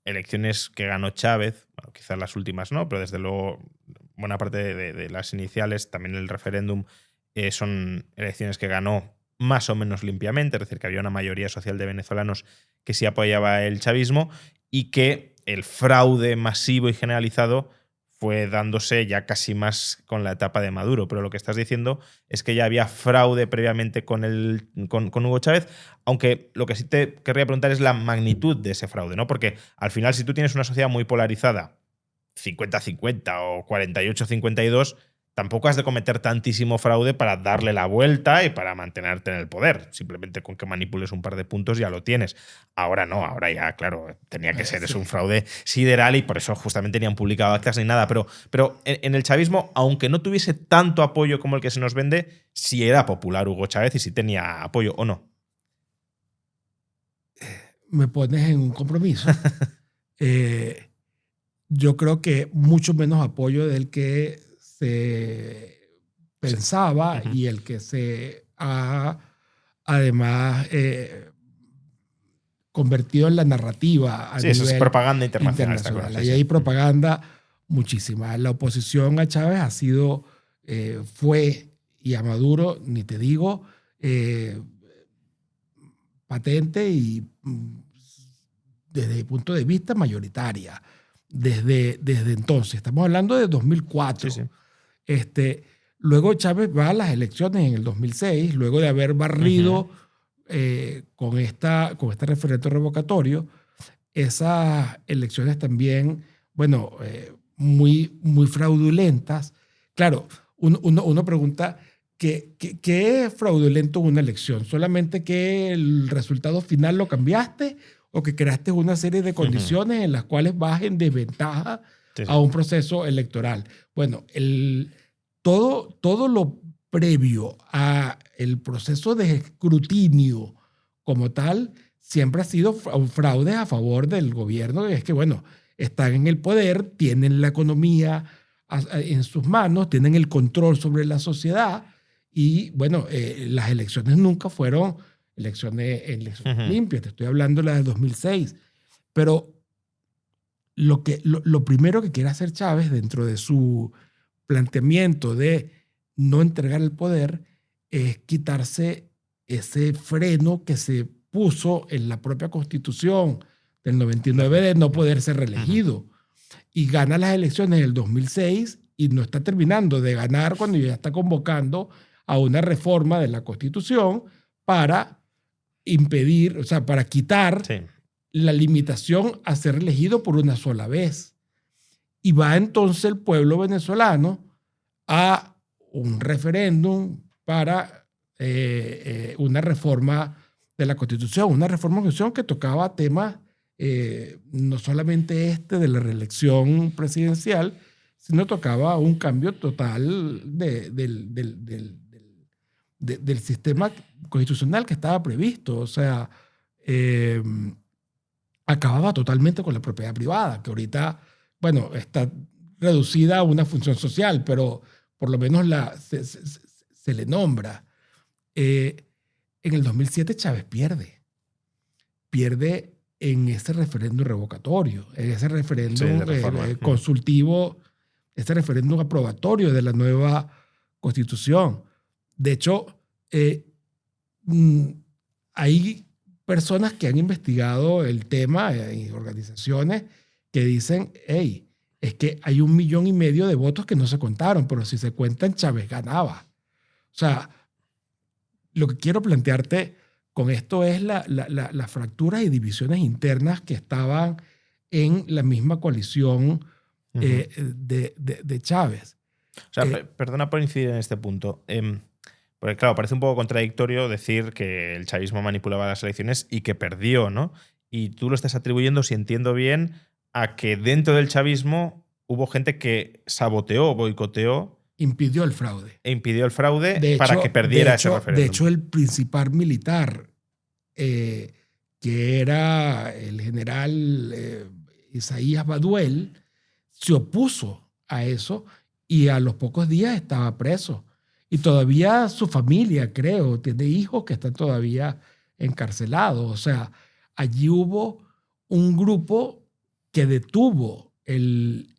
elecciones que ganó Chávez, bueno, quizás las últimas no, pero desde luego buena parte de las iniciales, también el referéndum, son elecciones que ganó más o menos limpiamente, es decir, que había una mayoría social de venezolanos que sí apoyaba el chavismo y que el fraude masivo y generalizado fue dándose ya casi más con la etapa de Maduro. Pero lo que estás diciendo es que ya había fraude previamente con Hugo Chávez, aunque lo que sí te querría preguntar es la magnitud de ese fraude, ¿no? Porque al final, si tú tienes una sociedad muy polarizada, 50-50 o 48-52, tampoco has de cometer tantísimo fraude para darle la vuelta y para mantenerte en el poder. Simplemente con que manipules un par de puntos ya lo tienes. Ahora no, ahora ya, claro, tenía que ser. Sí. Es un fraude sideral y por eso justamente ni han publicado actas ni nada. Pero en el chavismo, aunque no tuviese tanto apoyo como el que se nos vende, sí era popular Hugo Chávez y sí tenía apoyo, ¿o no? Me pones en un compromiso. Yo creo que mucho menos apoyo del que se pensaba, sí. Y el que se ha además convertido en la narrativa a nivel eso es propaganda internacional. Y hay propaganda muchísima. La oposición a Chávez ha sido, fue, y a Maduro, ni te digo, patente y desde el punto de vista mayoritaria. Desde entonces, estamos hablando de 2004. Sí, sí. Luego Chávez va a las elecciones en el 2006, luego de haber barrido con este referendo revocatorio. Esas elecciones también, bueno, muy fraudulentas. Claro, uno pregunta ¿qué es fraudulento en una elección? ¿Solamente que el resultado final lo cambiaste o que creaste una serie de condiciones en las cuales vas en desventaja a un proceso electoral? Bueno, todo lo previo a el proceso de escrutinio como tal siempre ha sido fraude a favor del gobierno. Es que, bueno, están en el poder, tienen la economía en sus manos, tienen el control sobre la sociedad y, bueno, las elecciones nunca fueron elecciones limpias. Te estoy hablando de las de 2006. Pero lo primero que quiere hacer Chávez dentro de su planteamiento de no entregar el poder es quitarse ese freno que se puso en la propia Constitución del 99 de no poder ser reelegido. Y gana las elecciones del 2006 y no está terminando de ganar cuando ya está convocando a una reforma de la Constitución para impedir, o sea, para quitar la limitación a ser elegido por una sola vez. Y va entonces el pueblo venezolano a un referéndum para una reforma de la Constitución, una reforma de la Constitución que tocaba temas no solamente de la reelección presidencial, sino tocaba un cambio total del sistema constitucional que estaba previsto. O sea, acababa totalmente con la propiedad privada, que ahorita, bueno, está reducida a una función social, pero por lo menos se le nombra. En el 2007 Chávez pierde en ese referéndum revocatorio, en ese referéndum consultivo, ese referéndum aprobatorio de la nueva Constitución. De hecho, hay personas que han investigado el tema y organizaciones que dicen, hey, es que hay 1,5 millones de votos que no se contaron, pero si se cuentan, Chávez ganaba. O sea, lo que quiero plantearte con esto es las fracturas y divisiones internas que estaban en la misma coalición de Chávez. O sea, perdona por incidir en este punto. Porque, claro, parece un poco contradictorio decir que el chavismo manipulaba las elecciones y que perdió, ¿no? Y tú lo estás atribuyendo, si entiendo bien, a que dentro del chavismo hubo gente que saboteó, boicoteó. Impidió el fraude. E impidió el fraude para que perdiera ese referéndum. De hecho, el principal militar, que era el general Isaías Baduel, se opuso a eso y a los pocos días estaba preso. Y todavía su familia, creo, tiene hijos que están todavía encarcelados. O sea, allí hubo un grupo que detuvo el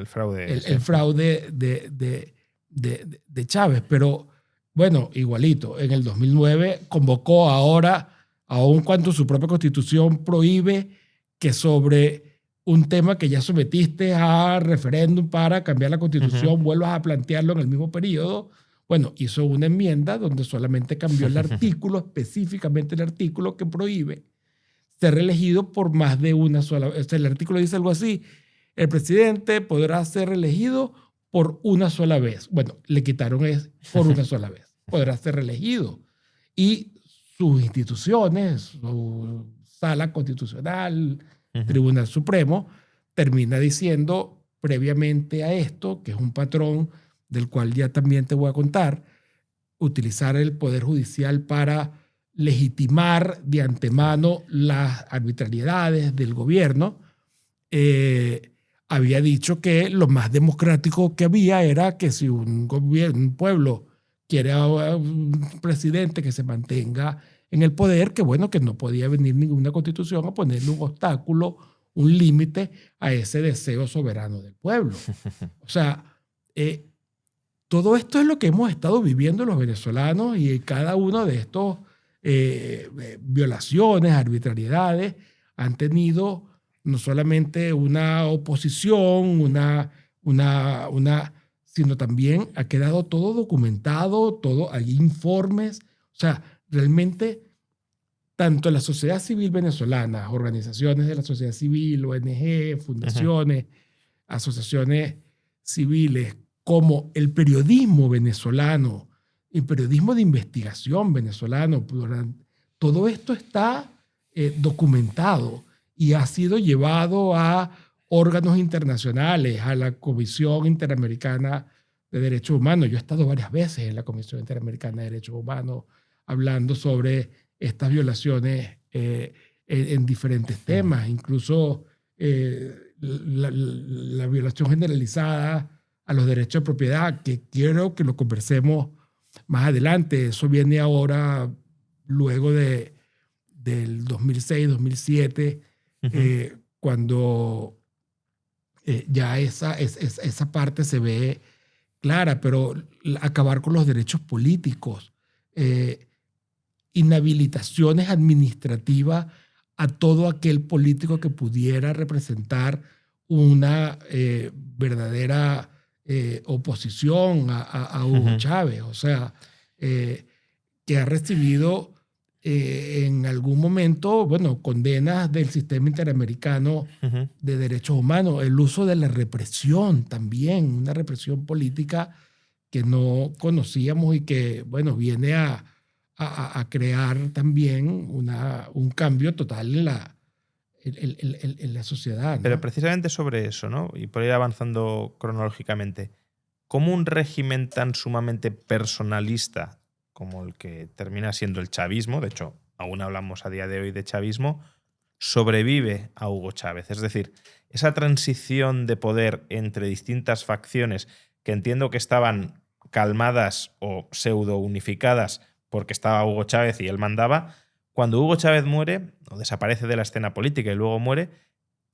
fraude de Chávez. Pero, bueno, igualito, en el 2009 convocó ahora, aun cuando su propia Constitución prohíbe que sobre un tema que ya sometiste a referéndum para cambiar la Constitución, vuelvas a plantearlo en el mismo periodo. Bueno, hizo una enmienda donde solamente cambió el artículo, específicamente el artículo que prohíbe ser reelegido por más de una sola vez. O sea, el artículo dice algo así: el presidente podrá ser reelegido por una sola vez. Bueno, le quitaron es por una sola vez. Podrá ser reelegido. Y sus instituciones, su sala constitucional, Tribunal Supremo, termina diciendo previamente a esto, que es un patrón del cual ya también te voy a contar, utilizar el Poder Judicial para legitimar de antemano las arbitrariedades del gobierno. Había dicho que lo más democrático que había era que si un pueblo quiere a un presidente que se mantenga en el poder, que bueno, que no podía venir ninguna constitución a ponerle un obstáculo, un límite a ese deseo soberano del pueblo. O sea, todo esto es lo que hemos estado viviendo los venezolanos, y cada uno de estos violaciones, arbitrariedades, han tenido no solamente una oposición, sino también ha quedado todo documentado, hay informes. O sea, realmente, tanto la sociedad civil venezolana, organizaciones de la sociedad civil, ONG, fundaciones, asociaciones civiles, como el periodismo venezolano, el periodismo de investigación venezolano, todo esto está documentado y ha sido llevado a órganos internacionales, a la Comisión Interamericana de Derechos Humanos. Yo he estado varias veces en la Comisión Interamericana de Derechos Humanos hablando sobre estas violaciones en diferentes temas, incluso la violación generalizada a los derechos de propiedad, que quiero que lo conversemos más adelante. Eso viene ahora, luego del 2006-2007, cuando ya esa parte se ve clara, pero acabar con los derechos políticos, inhabilitaciones administrativas a todo aquel político que pudiera representar una verdadera oposición a Hugo Chávez, o sea, que ha recibido en algún momento, bueno, condenas del sistema interamericano de derechos humanos, el uso de la represión también, una represión política que no conocíamos y que, bueno, viene a crear también un cambio total en la sociedad, ¿no? Pero precisamente sobre eso, ¿no? Y por ir avanzando cronológicamente, ¿cómo un régimen tan sumamente personalista como el que termina siendo el chavismo, de hecho, aún hablamos a día de hoy de chavismo, sobrevive a Hugo Chávez? Es decir, esa transición de poder entre distintas facciones que entiendo que estaban calmadas o pseudo unificadas porque estaba Hugo Chávez y él mandaba, cuando Hugo Chávez muere o desaparece de la escena política y luego muere,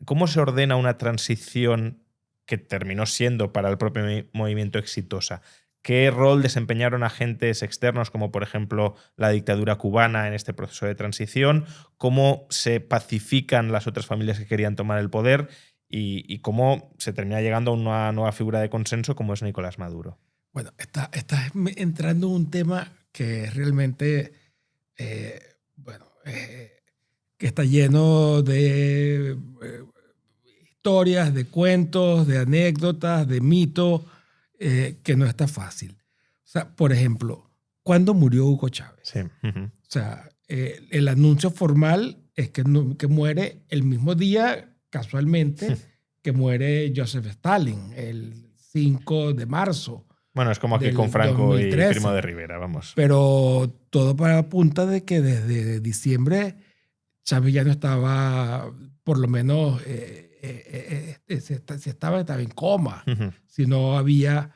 ¿cómo se ordena una transición que terminó siendo para el propio movimiento exitosa? ¿Qué rol desempeñaron agentes externos, como por ejemplo la dictadura cubana en este proceso de transición? ¿Cómo se pacifican las otras familias que querían tomar el poder? Y cómo se termina llegando a una nueva figura de consenso como es Nicolás Maduro. Bueno, estás entrando en un tema que realmente, que está lleno de historias, de cuentos, de anécdotas, de mitos, que no está fácil. O sea, por ejemplo, ¿cuándo murió Hugo Chávez? Sí. O sea, el anuncio formal es que muere el mismo día, casualmente, que muere Joseph Stalin, el 5 de marzo. Bueno, es como aquí con Franco 2013. Y Primo de Rivera, vamos. Pero todo para punta de que desde diciembre Chávez ya no estaba, por lo menos, si estaba en coma, si no había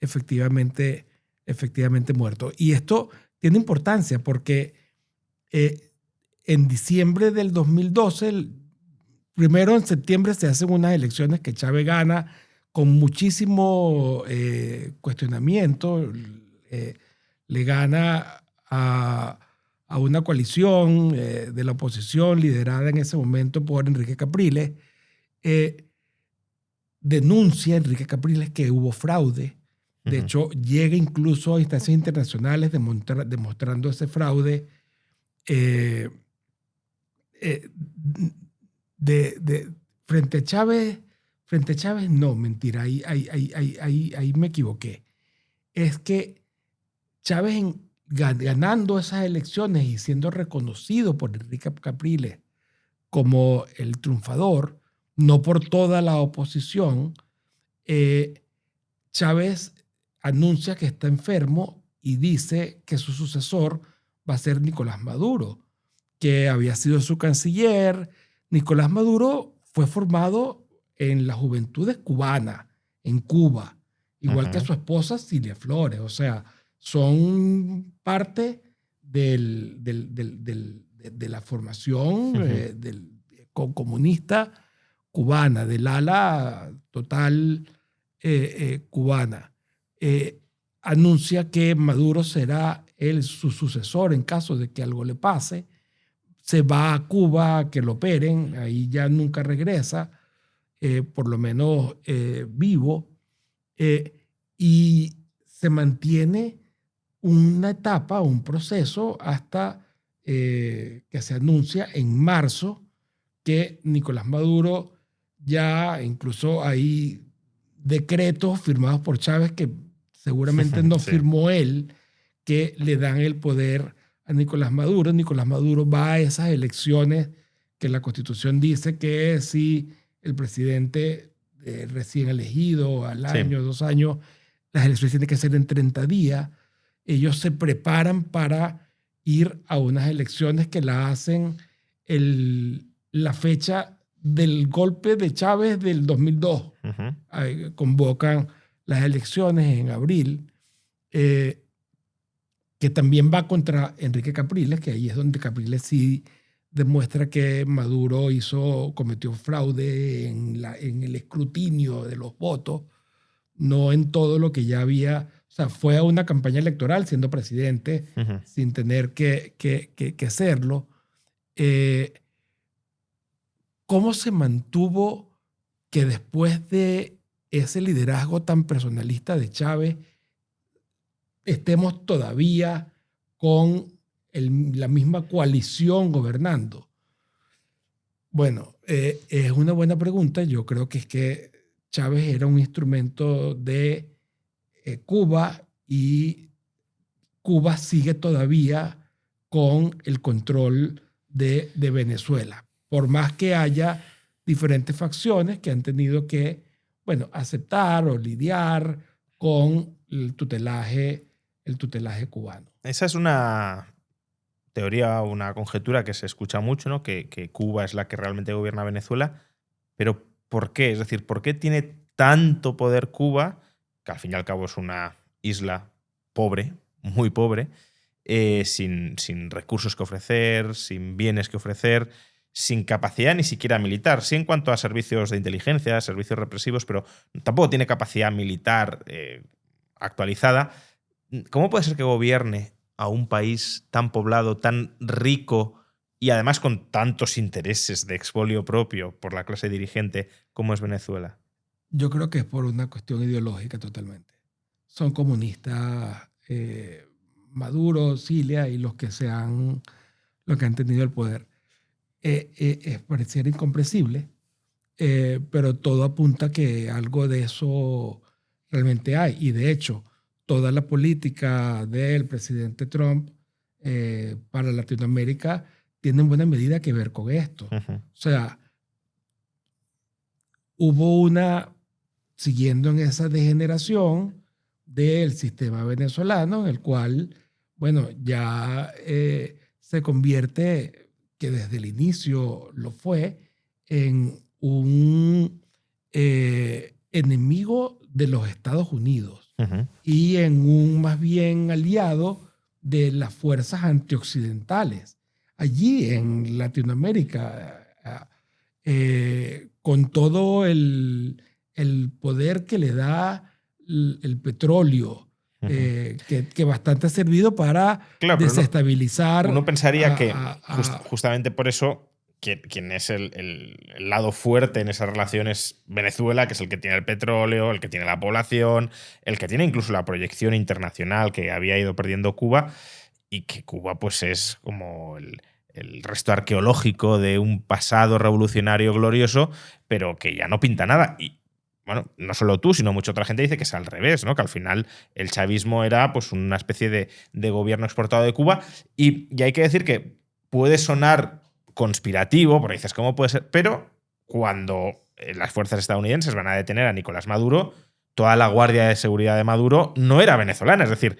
efectivamente muerto. Y esto tiene importancia porque en diciembre del 2012, primero en septiembre se hacen unas elecciones que Chávez gana con muchísimo cuestionamiento, le gana a una coalición de la oposición liderada en ese momento por Enrique Capriles. Denuncia Enrique Capriles que hubo fraude. De hecho, llega incluso a instancias internacionales demostrando ese fraude. Frente a Chávez, no, mentira, ahí me equivoqué. Es que Chávez, ganando esas elecciones y siendo reconocido por Enrique Capriles como el triunfador, no por toda la oposición, Chávez anuncia que está enfermo y dice que su sucesor va a ser Nicolás Maduro, que había sido su canciller. Nicolás Maduro fue formado en las juventudes cubanas, en Cuba, igual que su esposa Cilia Flores. O sea, son parte de la formación comunista cubana, del ala total cubana. Anuncia que Maduro será su sucesor en caso de que algo le pase. Se va a Cuba a que lo operen, ahí ya nunca regresa, por lo menos vivo, y se mantiene una etapa, un proceso, hasta que se anuncia en marzo que Nicolás Maduro ya, incluso hay decretos firmados por Chávez que seguramente no Sí. firmó él, que le dan el poder a Nicolás Maduro. Nicolás Maduro va a esas elecciones que la Constitución dice que si el presidente recién elegido al Sí. año, 2 años, las elecciones tienen que ser en 30 días. Ellos se preparan para ir a unas elecciones que la hacen la fecha del golpe de Chávez del 2002. Convocan las elecciones en abril, que también va contra Enrique Capriles, que ahí es donde Capriles sí demuestra que Maduro cometió fraude en el escrutinio de los votos, no en todo lo que ya había. O sea, fue a una campaña electoral siendo presidente sin tener que serlo. ¿Cómo se mantuvo que después de ese liderazgo tan personalista de Chávez estemos todavía con la misma coalición gobernando? Bueno, es una buena pregunta. Yo creo que es que Chávez era un instrumento de Cuba, y Cuba sigue todavía con el control de Venezuela. Por más que haya diferentes facciones que han tenido que, bueno, aceptar o lidiar con el tutelaje cubano. Esa es una teoría, una conjetura que se escucha mucho, ¿no? Que Cuba es la que realmente gobierna Venezuela. Pero ¿por qué? Es decir, ¿por qué tiene tanto poder Cuba, que al fin y al cabo es una isla pobre, muy pobre, sin recursos que ofrecer, sin bienes que ofrecer, sin capacidad ni siquiera militar? Sí, en cuanto a servicios de inteligencia, servicios represivos, pero tampoco tiene capacidad militar actualizada. ¿Cómo puede ser que gobierne a un país tan poblado, tan rico y además con tantos intereses de expolio propio por la clase dirigente como es Venezuela? Yo creo que es por una cuestión ideológica totalmente. Son comunistas, Maduro, Cilia y los que han tenido el poder. Pareciera incomprensible, pero todo apunta a que algo de eso realmente hay. Y de hecho, toda la política del presidente Trump para Latinoamérica tiene en buena medida que ver con esto. O sea, hubo siguiendo en esa degeneración del sistema venezolano, en el cual, bueno, ya se convierte, que desde el inicio lo fue, en un enemigo de los Estados Unidos y en un más bien aliado de las fuerzas antioccidentales. Allí en Latinoamérica, con todo el poder que le da el petróleo, que bastante ha servido para desestabilizar. Uno pensaría que justamente por eso quien es el lado fuerte en esa relación es Venezuela, que es el que tiene el petróleo, el que tiene la población, el que tiene incluso la proyección internacional que había ido perdiendo Cuba, y que Cuba pues es como el resto arqueológico de un pasado revolucionario glorioso, pero que ya no pinta nada. Y bueno, no solo tú, sino mucha otra gente dice que es al revés, ¿no? Que al final el chavismo era pues una especie de gobierno exportado de Cuba. Y hay que decir que puede sonar conspirativo, porque dices, ¿cómo puede ser? Pero cuando las fuerzas estadounidenses van a detener a Nicolás Maduro, toda la guardia de seguridad de Maduro no era venezolana. Es decir,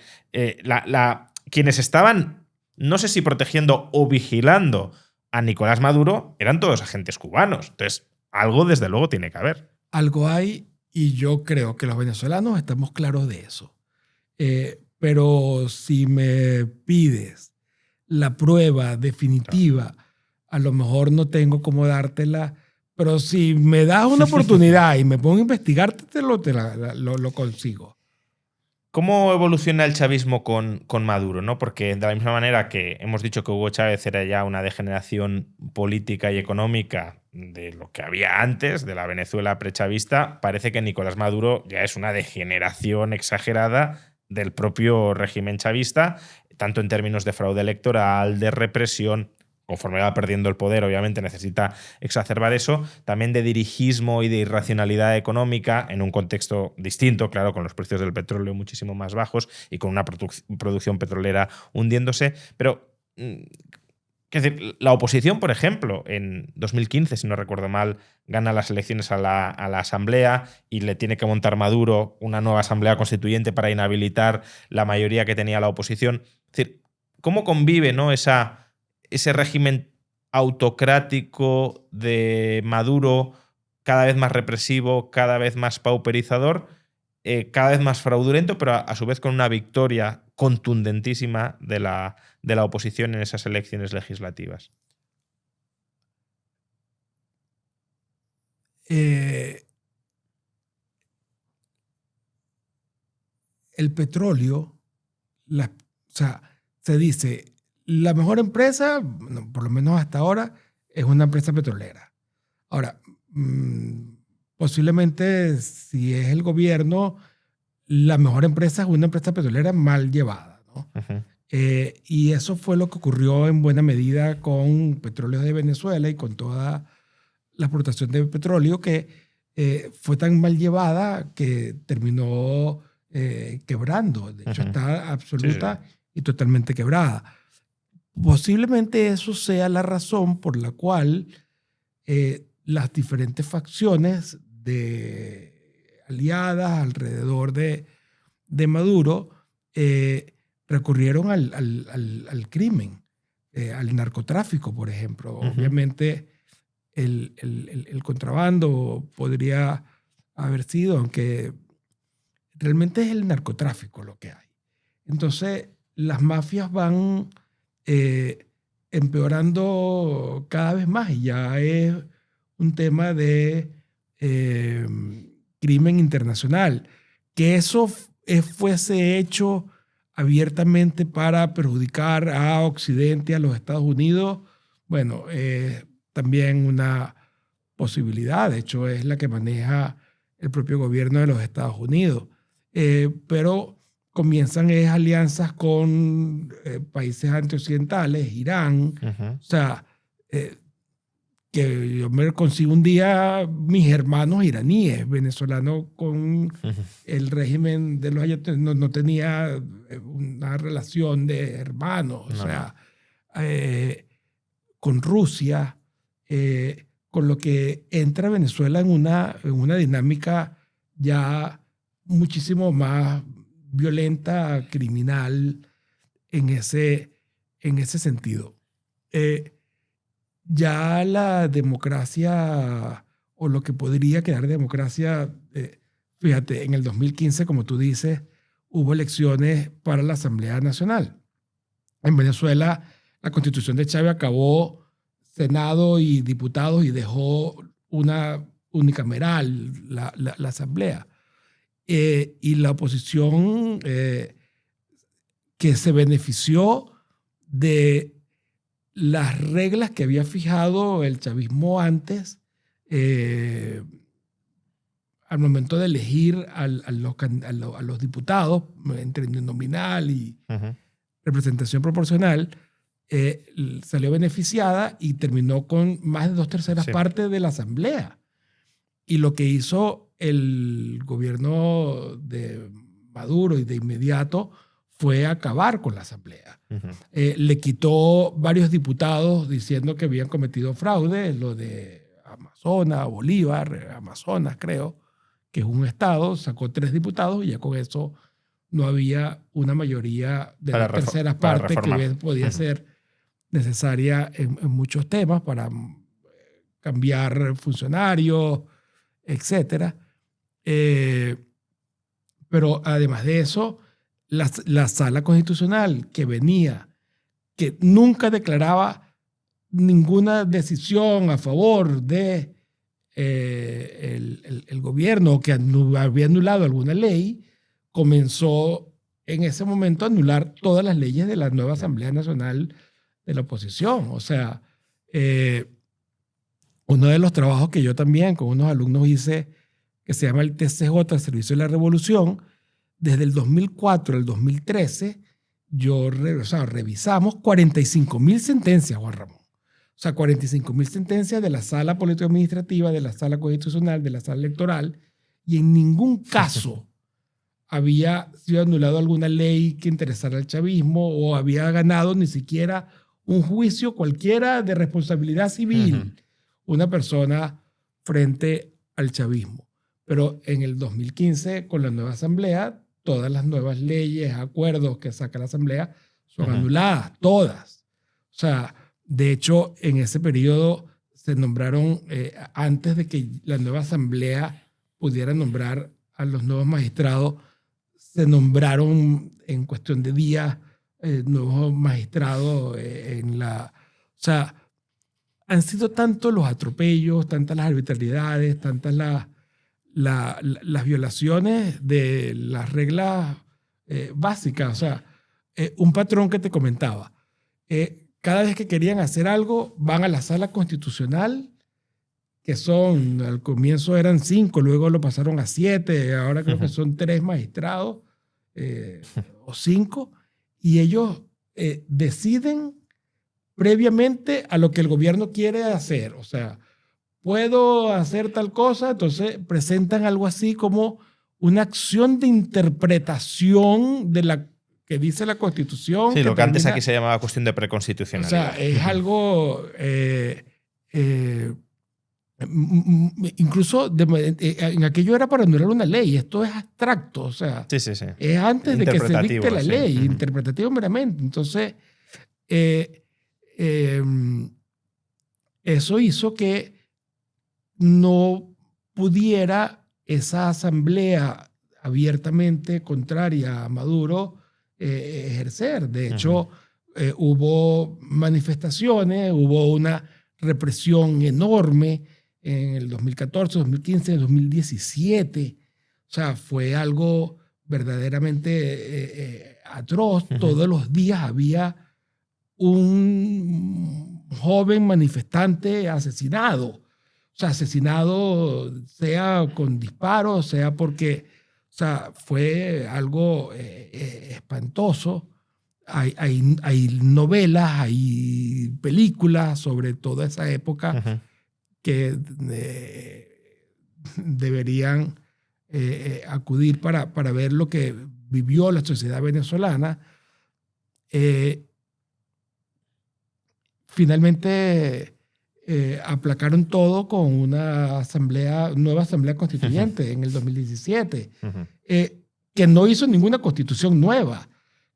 quienes estaban, no sé si protegiendo o vigilando a Nicolás Maduro, eran todos agentes cubanos. Entonces, algo desde luego tiene que haber. Algo hay, y yo creo que los venezolanos estamos claros de eso. Pero si me pides la prueba definitiva, a lo mejor no tengo cómo dártela, pero si me das una oportunidad y me pongo a investigarte, lo consigo. ¿Cómo evoluciona el chavismo con Maduro, ¿no? Porque de la misma manera que hemos dicho que Hugo Chávez era ya una degeneración política y económica de lo que había antes, de la Venezuela prechavista, parece que Nicolás Maduro ya es una degeneración exagerada del propio régimen chavista, tanto en términos de fraude electoral, de represión, conforme va perdiendo el poder, obviamente necesita exacerbar eso, también de dirigismo y de irracionalidad económica en un contexto distinto, claro, con los precios del petróleo muchísimo más bajos y con una producción petrolera hundiéndose, pero es decir, la oposición, por ejemplo, en 2015, si no recuerdo mal, gana las elecciones a la Asamblea y le tiene que montar Maduro una nueva Asamblea Constituyente para inhabilitar la mayoría que tenía la oposición. Es decir, ¿cómo convive, ¿no?, ese régimen autocrático de Maduro, cada vez más represivo, cada vez más pauperizador, cada vez más fraudulento, pero a su vez con una victoria contundentísima de la oposición en esas elecciones legislativas? El petróleo, o sea, se dice, la mejor empresa, bueno, por lo menos hasta ahora, es una empresa petrolera. Ahora, posiblemente si es el gobierno, la mejor empresa es una empresa petrolera mal llevada, ¿no? Uh-huh. Y eso fue lo que ocurrió en buena medida con Petróleos de Venezuela y con toda la exportación de petróleo, que fue tan mal llevada que terminó quebrando. De hecho, Uh-huh. está absoluta Sí. y totalmente quebrada. Posiblemente eso sea la razón por la cual las diferentes facciones aliadas alrededor de Maduro recurrieron al crimen, al narcotráfico, por ejemplo. Uh-huh. Obviamente el contrabando podría haber sido, aunque realmente es el narcotráfico lo que hay. Entonces, las mafias van empeorando cada vez más y ya es un tema de crimen internacional. Que eso fuese hecho abiertamente para perjudicar a Occidente, a los Estados Unidos, bueno, también una posibilidad. De hecho, es la que maneja el propio gobierno de los Estados Unidos. Pero comienzan alianzas con países antioccidentales, Irán. Uh-huh. O sea, que yo me consigo un día mis hermanos iraníes, venezolanos con el régimen de los años, no tenía una relación de hermanos, o sea, con Rusia, con lo que entra Venezuela en una dinámica ya muchísimo más violenta, criminal, en ese sentido. Ya la democracia, o lo que podría quedar democracia, fíjate, en el 2015, como tú dices, hubo elecciones para la Asamblea Nacional. En Venezuela, la Constitución de Chávez acabó Senado y diputados y dejó una unicameral, la Asamblea. Y la oposición que se benefició de las reglas que había fijado el chavismo antes, al momento de elegir a los diputados entre nominal y representación proporcional, salió beneficiada y terminó con más de 2/3 partes de la Asamblea. Y lo que hizo el gobierno de Maduro y de inmediato fue acabar con la Asamblea. Le quitó varios diputados diciendo que habían cometido fraude, lo de Bolívar, Amazonas creo, que es un estado, sacó 3 diputados y ya con eso no había una mayoría de 2/3 partes que podía ser necesaria en muchos temas para cambiar funcionarios, etc. Pero además de eso, la Sala Constitucional que nunca declaraba ninguna decisión a favor de el gobierno, que había anulado alguna ley, comenzó en ese momento a anular todas las leyes de la nueva Asamblea Nacional de la oposición. O sea, uno de los trabajos que yo también con unos alumnos hice, que se llama el TCJ, el Servicio de la Revolución, desde el 2004 al 2013, revisamos 45.000 sentencias, Juan Ramón. sea, 45.000 sentencias de la Sala Político-Administrativa, de la Sala Constitucional, de la Sala Electoral, y en ningún caso había sido anulado alguna ley que interesara al chavismo o había ganado ni siquiera un juicio cualquiera de responsabilidad civil una persona frente al chavismo. Pero en el 2015, con la nueva asamblea, todas las nuevas leyes, acuerdos que saca la asamblea son anuladas, todas. O sea, de hecho, en ese periodo se nombraron, antes de que la nueva asamblea pudiera nombrar a los nuevos magistrados, se nombraron en cuestión de días nuevos magistrados en la... O sea, han sido tantos los atropellos, tantas las arbitrariedades, tantas las violaciones de las reglas básicas. O sea, un patrón que te comentaba. Cada vez que querían hacer algo, van a la sala constitucional, que son, al comienzo eran 5, luego lo pasaron a 7, ahora creo que son 3 magistrados o 5, y ellos deciden previamente a lo que el gobierno quiere hacer. O sea, puedo hacer tal cosa, entonces presentan algo así como una acción de interpretación de la que dice la Constitución. Sí, lo que antes termina, aquí se llamaba cuestión de preconstitucionalidad. O sea, es algo... incluso en aquello era para anular una ley, esto es abstracto, o sea, sí. es antes de que se dicte la ley, interpretativo meramente. Entonces, eso hizo que no pudiera esa asamblea abiertamente contraria a Maduro ejercer. De hecho, hubo manifestaciones, hubo una represión enorme en el 2014, 2015, 2017. O sea, fue algo verdaderamente atroz. Todos los días había un joven manifestante asesinado. O sea, asesinado sea con disparos, sea porque, o sea, fue algo espantoso. Hay novelas, hay películas sobre toda esa época que deberían acudir para ver lo que vivió la sociedad venezolana. Finalmente aplacaron todo con una nueva asamblea constituyente en el 2017, que no hizo ninguna constitución nueva,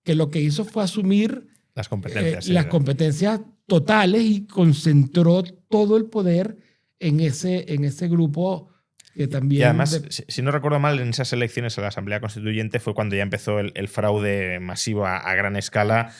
que lo que hizo fue asumir las competencias, las competencias totales y concentró todo el poder en ese grupo que también... Y además, si no recuerdo mal, en esas elecciones a la Asamblea Constituyente fue cuando ya empezó el fraude masivo a gran escala,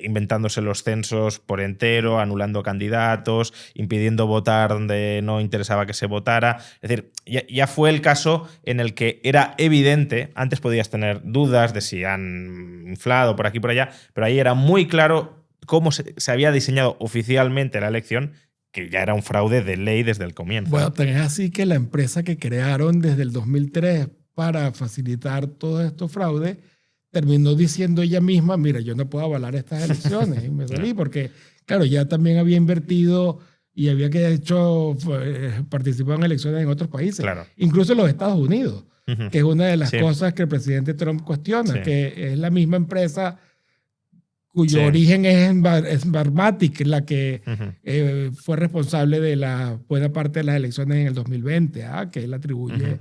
inventándose los censos por entero, anulando candidatos, impidiendo votar donde no interesaba que se votara. Es decir, ya fue el caso en el que era evidente, antes podías tener dudas de si han inflado por aquí y por allá, pero ahí era muy claro cómo se había diseñado oficialmente la elección, que ya era un fraude de ley desde el comienzo. Bueno, tan es así que la empresa que crearon desde el 2003 para facilitar todos estos fraudes terminó diciendo ella misma, mira, yo no puedo avalar estas elecciones. Y me salí porque, claro, ya también había invertido y había participado en elecciones en otros países, claro. Incluso en los Estados Unidos, que es una de las cosas que el presidente Trump cuestiona, que es la misma empresa cuyo origen es Smartmatic, la que fue responsable de la buena parte de las elecciones en el 2020, que él atribuye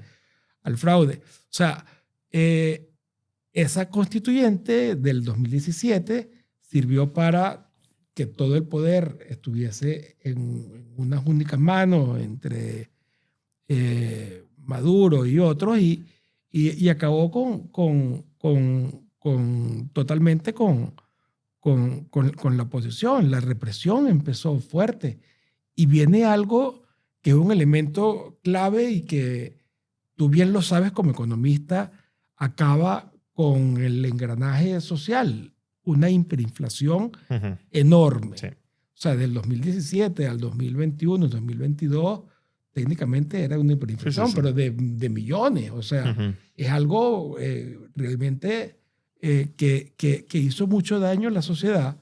al fraude. O sea, esa constituyente del 2017 sirvió para que todo el poder estuviese en unas únicas manos entre Maduro y otros y acabó totalmente con la oposición. La represión empezó fuerte y viene algo que es un elemento clave y que tú bien lo sabes como economista, acaba con el engranaje social, una hiperinflación enorme. Sí. O sea, del 2017 al 2021, 2022, técnicamente era una hiperinflación, pero de millones. O sea, es algo realmente... que hizo mucho daño a la sociedad,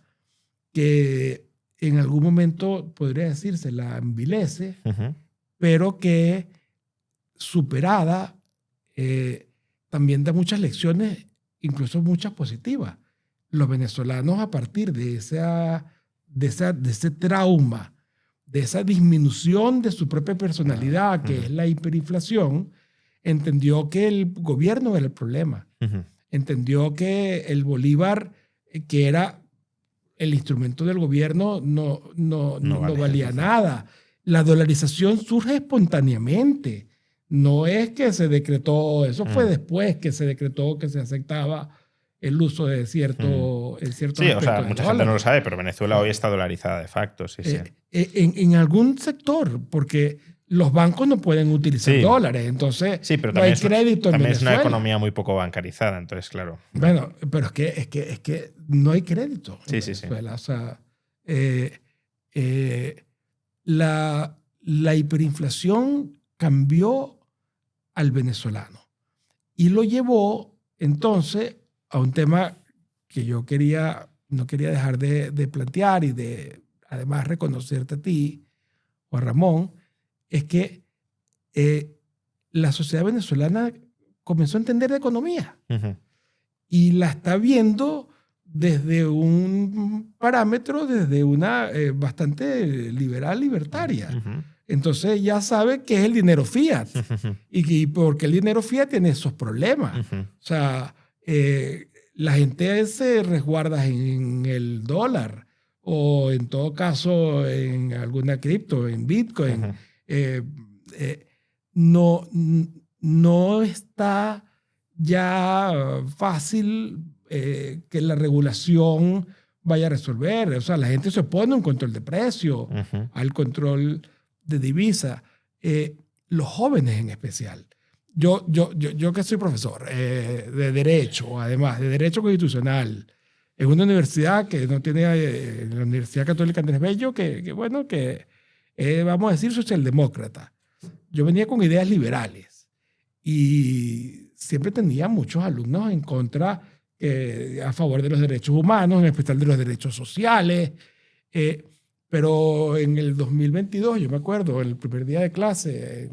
que en algún momento, podría decirse, la envilece, pero que superada también da muchas lecciones, incluso muchas positivas. Los venezolanos, a partir de ese trauma, de esa disminución de su propia personalidad, que es la hiperinflación, entendió que el gobierno era el problema. Entendió que el bolívar, que era el instrumento del gobierno, no valía nada. La dolarización surge espontáneamente. No es que se decretó, eso fue después que se decretó que se aceptaba el uso de cierto Sí, o sea, mucha gente no lo sabe, pero Venezuela hoy está dolarizada de facto. Sí, sí. En algún sector, porque los bancos no pueden utilizar dólares, entonces pero no hay crédito en también Venezuela. Es una economía muy poco bancarizada, entonces, claro. Bueno, pero es que no hay crédito en Sí. Venezuela. O sea, la hiperinflación cambió al venezolano y lo llevó entonces a un tema que yo no quería dejar de plantear y de además reconocerte a ti, Juan Ramón, es que la sociedad venezolana comenzó a entender de economía y la está viendo desde un parámetro, desde una bastante liberal, libertaria. Entonces ya sabe que es el dinero fiat y porque el dinero fiat tiene esos problemas. O sea, la gente se resguarda en el dólar o en todo caso en alguna cripto, en Bitcoin. No está ya fácil que la regulación vaya a resolver. O sea, la gente se opone a un control de precio, al control de divisa. Los jóvenes en especial. Yo que soy profesor de Derecho, además, de Derecho Constitucional, en una universidad que no tiene, la Universidad Católica Andrés Bello, que vamos a decir, socialdemócrata. Yo venía con ideas liberales y siempre tenía muchos alumnos en contra, a favor de los derechos humanos, en especial de los derechos sociales. Pero en el 2022, yo me acuerdo, el primer día de clase,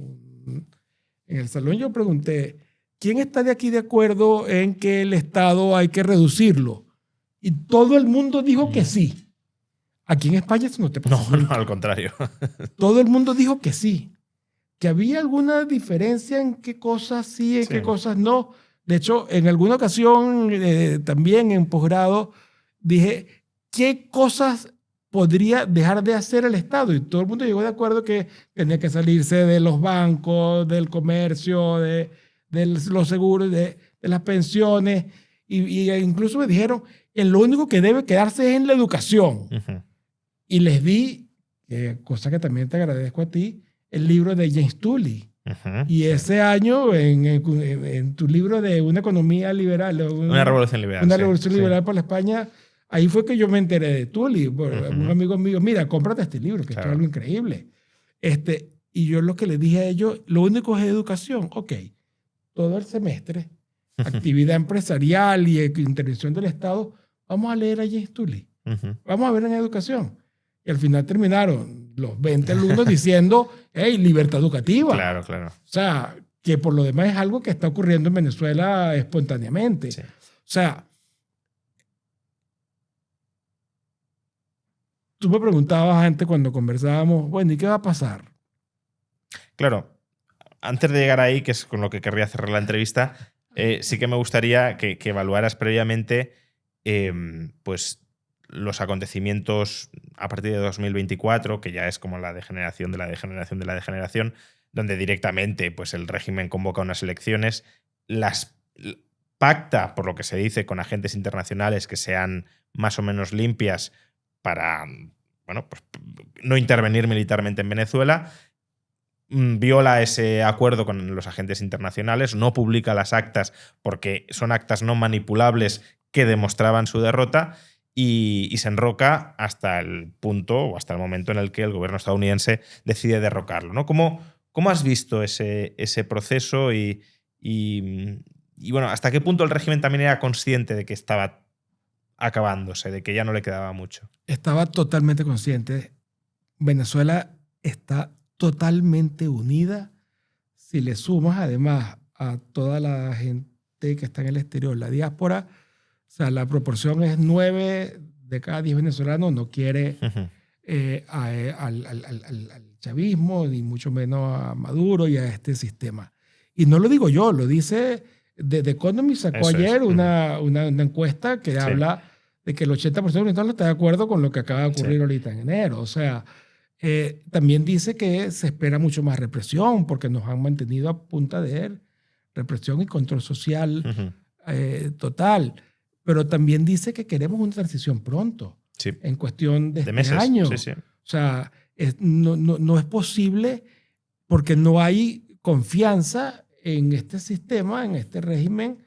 en el salón yo pregunté, ¿quién está de aquí de acuerdo en que el Estado hay que reducirlo? Y todo el mundo dijo que sí. Aquí en España eso no te pasa. No, al contrario. Todo el mundo dijo que sí. Que había alguna diferencia en qué cosas sí, en qué cosas no. De hecho, en alguna ocasión, también en posgrado, dije, ¿qué cosas podría dejar de hacer el Estado? Y todo el mundo llegó de acuerdo que tenía que salirse de los bancos, del comercio, de los seguros, de las pensiones. Y incluso me dijeron, lo único que debe quedarse es en la educación. Y les di, cosa que también te agradezco a ti, el libro de James Tully. Y ese año, en tu libro de una economía liberal, una revolución liberal. Una revolución liberal por la España, ahí fue que yo me enteré de Tully. Un amigo mío, mira, cómprate este libro, que es algo increíble. Y yo lo que le dije a ellos, lo único es educación. Ok, todo el semestre, actividad empresarial y intervención del Estado, vamos a leer a James Tully. Vamos a ver en educación. Y al final terminaron los 20 alumnos diciendo, hey, libertad educativa. Claro, claro. O sea, que por lo demás es algo que está ocurriendo en Venezuela espontáneamente. Sí. O sea, tú me preguntabas antes cuando conversábamos, bueno, ¿y qué va a pasar? Claro, antes de llegar ahí, que es con lo que querría cerrar la entrevista, sí que me gustaría que evaluaras previamente pues los acontecimientos a partir de 2024, que ya es como la degeneración de la degeneración de la degeneración, donde directamente pues, el régimen convoca unas elecciones, las pacta, por lo que se dice, con agentes internacionales que sean más o menos limpias para pues, no intervenir militarmente en Venezuela, viola ese acuerdo con los agentes internacionales, no publica las actas porque son actas no manipulables que demostraban su derrota y se enroca hasta el punto o hasta el momento en el que el gobierno estadounidense decide derrocarlo, ¿no? ¿Cómo has visto ese proceso y bueno, hasta qué punto el régimen también era consciente de que estaba acabándose, de que ya no le quedaba mucho. Estaba totalmente consciente. Venezuela está totalmente unida. Si le sumas además a toda la gente que está en el exterior, la diáspora, o sea, la proporción es 9 de cada 10 venezolanos no quiere al chavismo, ni mucho menos a Maduro y a este sistema. Y no lo digo yo, lo dice The Economist, sacó ayer una encuesta que habla de que el 80% de los venezolanos está de acuerdo con lo que acaba de ocurrir ahorita en enero. O sea, también dice que se espera mucho más represión porque nos han mantenido a punta de represión y control social total. Pero también dice que queremos una transición pronto, en cuestión de meses. año. O sea, no es posible porque no hay confianza en este sistema, en este régimen,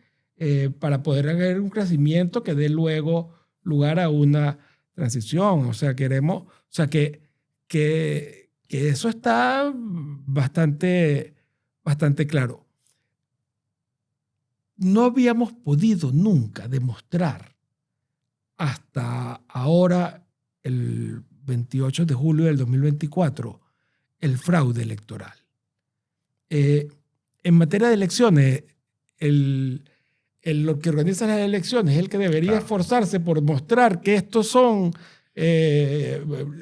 para poder haber un crecimiento que dé luego lugar a una transición. O sea, queremos, o sea, que eso está bastante claro. No habíamos podido nunca demostrar hasta ahora, el 28 de julio del 2024, el fraude electoral. En materia de elecciones, lo que organiza las elecciones es el que debería esforzarse por mostrar que estos son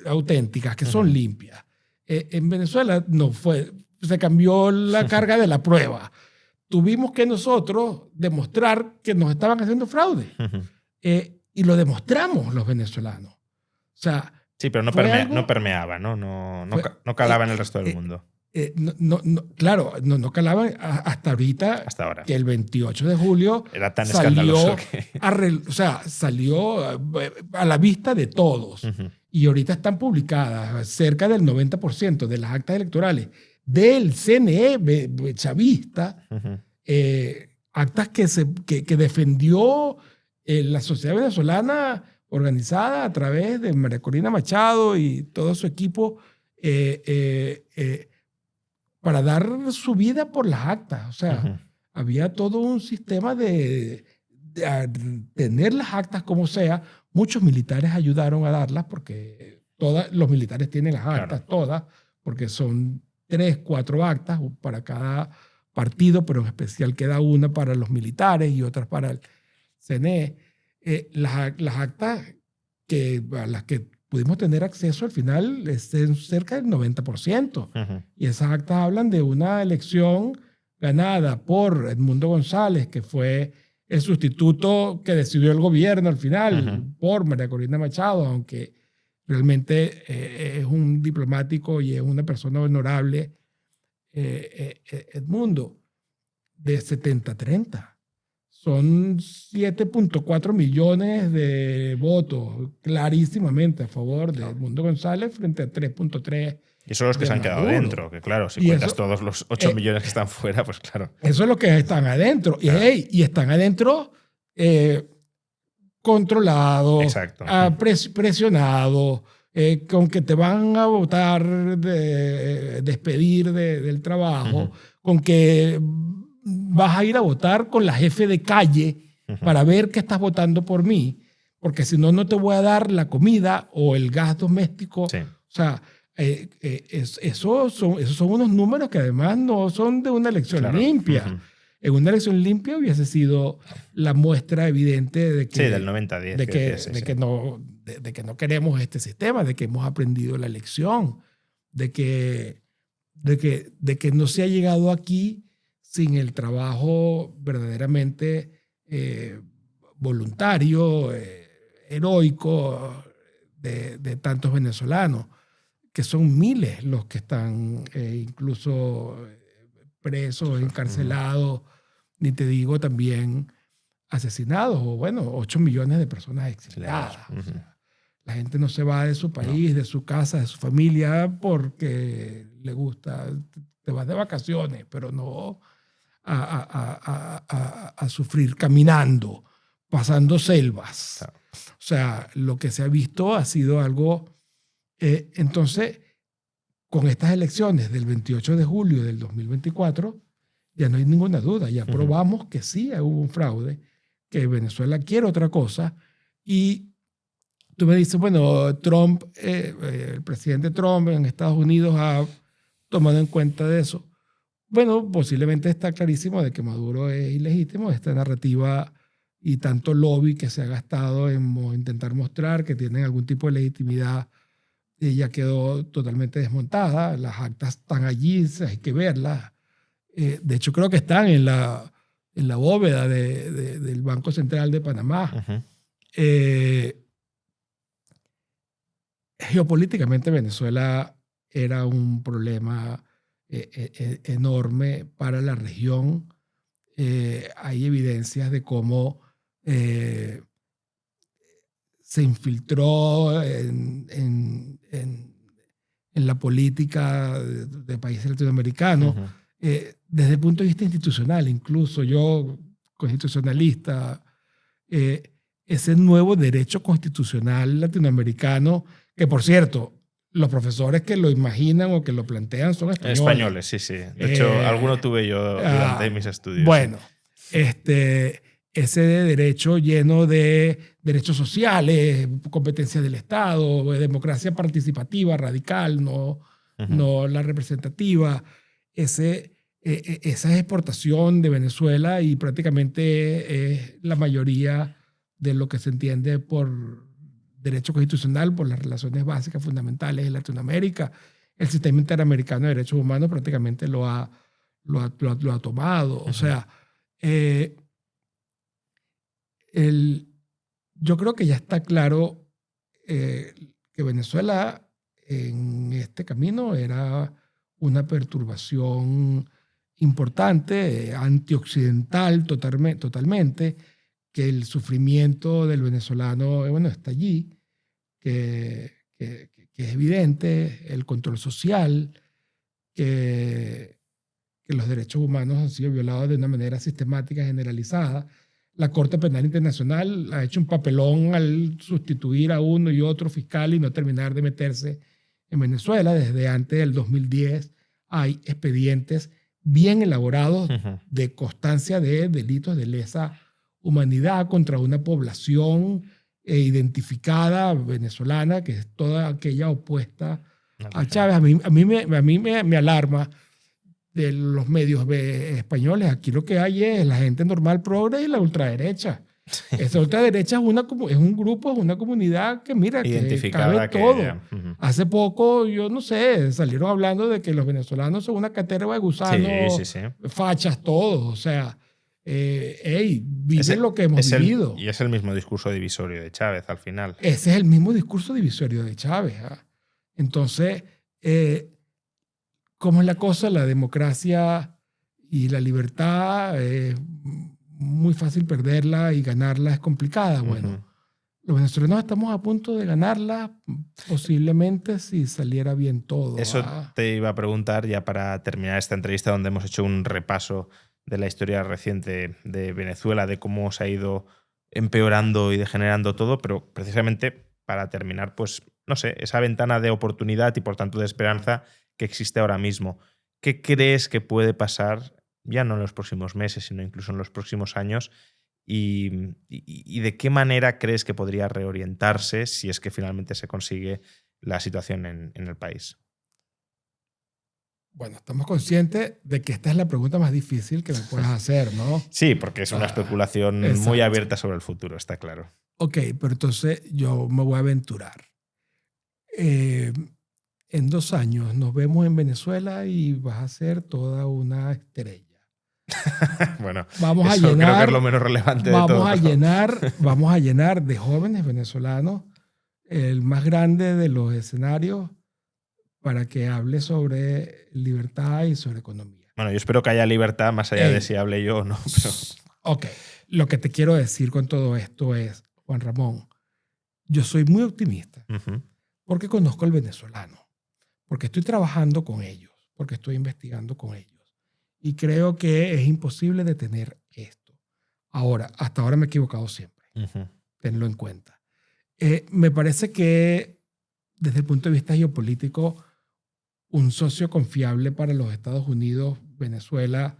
auténticas, que son limpias. En Venezuela no fue, se cambió la carga de la prueba. Tuvimos que nosotros demostrar que nos estaban haciendo fraude. Y lo demostramos los venezolanos. O sea, sí, pero no permeaba, ¿no? No calaba en el resto del mundo. Claro, no calaba hasta ahorita, que el 28 de julio era tan escandaloso salió a la vista de todos. Y ahorita están publicadas cerca del 90% de las actas electorales del CNE chavista, actas que defendió la sociedad venezolana organizada a través de María Corina Machado y todo su equipo, para dar su vida por las actas. O sea, había todo un sistema de tener las actas como sea. Muchos militares ayudaron a darlas porque los militares tienen las actas todas, porque son 3, 4 actas para cada partido, pero en especial queda una para los militares y otras para el CNE. Las actas a las que pudimos tener acceso al final es cerca del 90%. Y esas actas hablan de una elección ganada por Edmundo González, que fue el sustituto que decidió el gobierno al final, por María Corina Machado, aunque realmente es un diplomático y es una persona honorable, Edmundo, de 70-30. Son 7.4 millones de votos clarísimamente a favor de Edmundo González frente a 3.3. Y son los que se han quedado dentro, que claro, si cuentas todos los 8 millones que están fuera, pues claro. Eso es lo que están adentro. Claro. Y están adentro controlados, presionados, con que te van a votar, despedir del trabajo, con que vas a ir a votar con la jefe de calle para ver que estás votando por mí, porque si no, no te voy a dar la comida o el gas doméstico. Sí. O sea, esos son unos números que además no son de una elección limpia. En una elección limpia hubiese sido la muestra evidente de que, sí, del 90-10. De que no queremos este sistema, de que hemos aprendido la lección, de que no se ha llegado aquí sin el trabajo verdaderamente voluntario, heroico de tantos venezolanos, que son miles los que están incluso presos, encarcelados, ni te digo también asesinados, o bueno, 8 millones de personas exiliadas. O sea, la gente no se va de su país, de su casa, de su familia, porque le gusta, te vas de vacaciones, pero no a sufrir caminando, pasando selvas. Claro. O sea, lo que se ha visto ha sido algo... entonces, con estas elecciones del 28 de julio del 2024, ya no hay ninguna duda, ya probamos que sí hubo un fraude, que Venezuela quiere otra cosa, Y tú me dices, bueno, Trump, el presidente Trump en Estados Unidos ha tomado en cuenta de eso. Bueno, posiblemente está clarísimo de que Maduro es ilegítimo. Esta narrativa y tanto lobby que se ha gastado en intentar mostrar que tienen algún tipo de legitimidad ya quedó totalmente desmontada. Las actas están allí, hay que verlas. De hecho, creo que están en la bóveda del Banco Central de Panamá. Uh-huh. Geopolíticamente, Venezuela era un problema enorme para la región. Hay evidencias de cómo se infiltró en la política de países latinoamericanos. Uh-huh. Desde el punto de vista institucional, incluso yo, constitucionalista, ese nuevo derecho constitucional latinoamericano, que por cierto, los profesores que lo imaginan o que lo plantean son españoles. Españoles, sí, sí. De hecho, alguno tuve yo durante mis estudios. Bueno, sí. Ese derecho lleno de derechos sociales, competencia del Estado, democracia participativa, radical, no la representativa, esa exportación de Venezuela y prácticamente la mayoría de lo que se entiende por derecho constitucional, por las relaciones básicas fundamentales de Latinoamérica. El sistema interamericano de derechos humanos prácticamente lo ha tomado. O sea, yo creo que ya está claro que Venezuela en este camino era una perturbación importante, antiooccidental totalmente, que el sufrimiento del venezolano está allí, que es evidente, el control social, que los derechos humanos han sido violados de una manera sistemática, generalizada. La Corte Penal Internacional ha hecho un papelón al sustituir a uno y otro fiscal y no terminar de meterse en Venezuela. Desde antes del 2010 hay expedientes bien elaborados de constancia de delitos de lesa humanidad contra una población identificada venezolana, que es toda aquella opuesta a Chávez. A mí me alarma de los medios españoles. Aquí lo que hay es la gente normal progre y la ultraderecha. Esa ultraderecha es un grupo, es una comunidad que, mira, que cabe todo. Hace poco, yo no sé, salieron hablando de que los venezolanos son una caterva de gusanos, sí. Fachas todos. O sea, viven lo que hemos vivido. Y es el mismo discurso divisorio de Chávez al final. Ese es el mismo discurso divisorio de Chávez. Entonces, ¿cómo es la cosa? La democracia y la libertad es muy fácil perderla y ganarla es complicada. Bueno, los venezolanos estamos a punto de ganarla, posiblemente si saliera bien todo. Eso te iba a preguntar ya para terminar esta entrevista, donde hemos hecho un repaso de la historia reciente de Venezuela, de cómo se ha ido empeorando y degenerando todo, pero precisamente para terminar, pues, no sé, esa ventana de oportunidad y por tanto de esperanza que existe ahora mismo. ¿Qué crees que puede pasar, ya no en los próximos meses, sino incluso en los próximos años? ¿Y de qué manera crees que podría reorientarse si es que finalmente se consigue la situación en el país? Bueno, estamos conscientes de que esta es la pregunta más difícil que me puedas hacer, ¿no? Sí, porque es una especulación muy abierta sobre el futuro, está claro. Ok, pero entonces yo me voy a aventurar. En 2 años nos vemos en Venezuela y vas a ser toda una estrella. Bueno, vamos a eso llenar, creo que es lo menos relevante de todo. Vamos a llenar de jóvenes venezolanos el más grande de los escenarios para que hable sobre libertad y sobre economía. Bueno, yo espero que haya libertad más allá de si hable yo o no. Pero... Ok, lo que te quiero decir con todo esto es, Juan Ramón, yo soy muy optimista porque conozco al venezolano, porque estoy trabajando con ellos, porque estoy investigando con ellos. Y creo que es imposible detener esto. Ahora, hasta ahora me he equivocado siempre. Tenlo en cuenta. Me parece que desde el punto de vista geopolítico, un socio confiable para los Estados Unidos, Venezuela,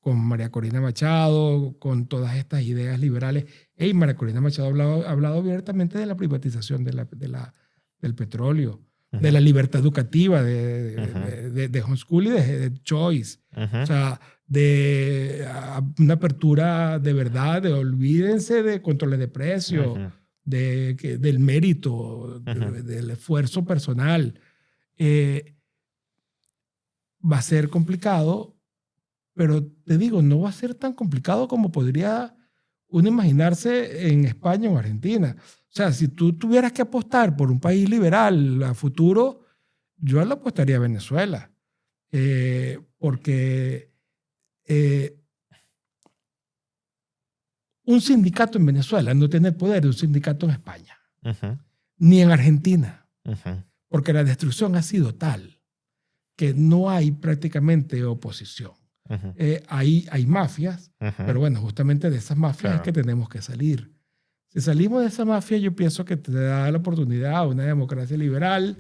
con María Corina Machado, con todas estas ideas liberales. María Corina Machado ha hablado abiertamente de la privatización del petróleo, de la libertad educativa, de homeschool y de choice. O sea, de una apertura de verdad, de olvídense de controles de precio, del mérito, del esfuerzo personal. Va a ser complicado, pero te digo, no va a ser tan complicado como podría uno imaginarse en España o Argentina. O sea, si tú tuvieras que apostar por un país liberal a futuro, yo le apostaría a Venezuela. Porque un sindicato en Venezuela no tiene el poder de un sindicato en España, ni en Argentina, porque la destrucción ha sido tal que no hay prácticamente oposición. Hay mafias, pero bueno, justamente de esas mafias es que tenemos que salir. Si salimos de esa mafia, yo pienso que te da la oportunidad a una democracia liberal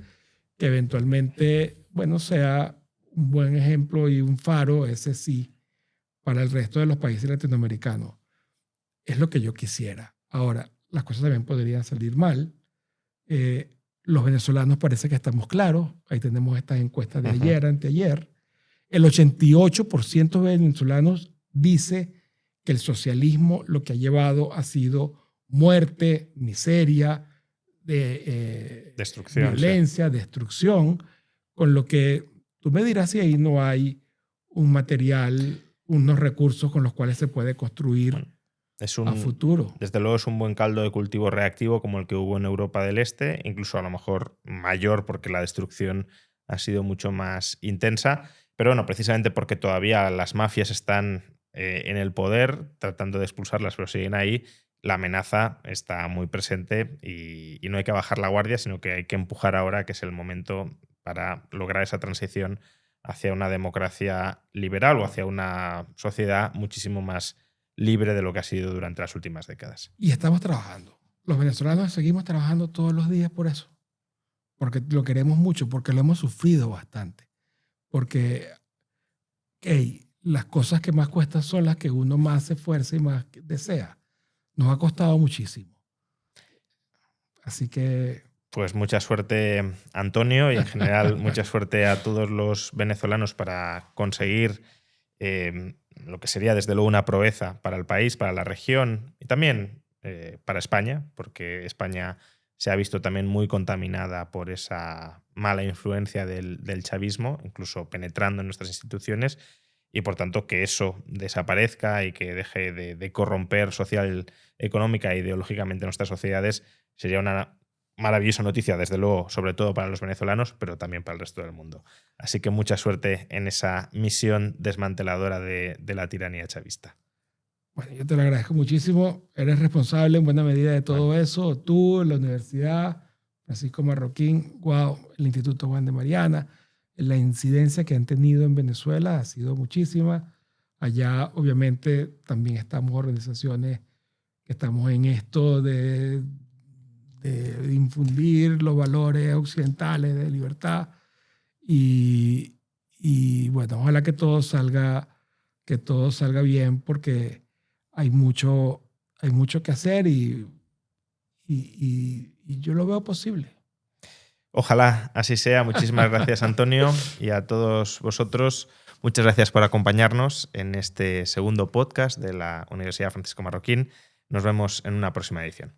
que eventualmente, bueno, sea un buen ejemplo y un faro, ese sí, para el resto de los países latinoamericanos. Es lo que yo quisiera. Ahora, las cosas también podrían salir mal. Los venezolanos parece que estamos claros. Ahí tenemos estas encuestas de ayer, anteayer. El 88% de venezolanos dice que el socialismo lo que ha llevado ha sido muerte, miseria, destrucción, violencia, destrucción, con lo que tú me dirás si ahí no hay un material, unos recursos con los cuales se puede construir a futuro. Desde luego es un buen caldo de cultivo reactivo como el que hubo en Europa del Este, incluso a lo mejor mayor porque la destrucción ha sido mucho más intensa. Pero bueno, precisamente porque todavía las mafias están en el poder, tratando de expulsarlas, pero siguen ahí, la amenaza está muy presente y no hay que bajar la guardia, sino que hay que empujar ahora, que es el momento para lograr esa transición hacia una democracia liberal o hacia una sociedad muchísimo más libre de lo que ha sido durante las últimas décadas. Y estamos trabajando. Los venezolanos seguimos trabajando todos los días por eso, porque lo queremos mucho, porque lo hemos sufrido bastante. Porque las cosas que más cuestan son las que uno más se esfuerza y más desea. Nos ha costado muchísimo. Así que... Pues mucha suerte, Antonio, y en general mucha suerte a todos los venezolanos para conseguir lo que sería desde luego una proeza para el país, para la región y también para España, porque España se ha visto también muy contaminada por esa mala influencia del chavismo, incluso penetrando en nuestras instituciones, y por tanto que eso desaparezca y que deje de corromper social, económica e ideológicamente nuestras sociedades sería una maravillosa noticia, desde luego, sobre todo para los venezolanos, pero también para el resto del mundo. Así que mucha suerte en esa misión desmanteladora de la tiranía chavista. Bueno, yo te lo agradezco muchísimo. Eres responsable en buena medida de todo eso. Tú, la universidad, Francisco Marroquín, el Instituto Juan de Mariana. La incidencia que han tenido en Venezuela ha sido muchísima. Allá, obviamente, también estamos organizaciones que estamos en esto de infundir los valores occidentales de libertad. Y bueno, ojalá que todo salga bien, porque hay mucho que hacer y yo lo veo posible. Ojalá así sea. Muchísimas gracias, Antonio, y a todos vosotros. Muchas gracias por acompañarnos en este segundo podcast de la Universidad Francisco Marroquín. Nos vemos en una próxima edición.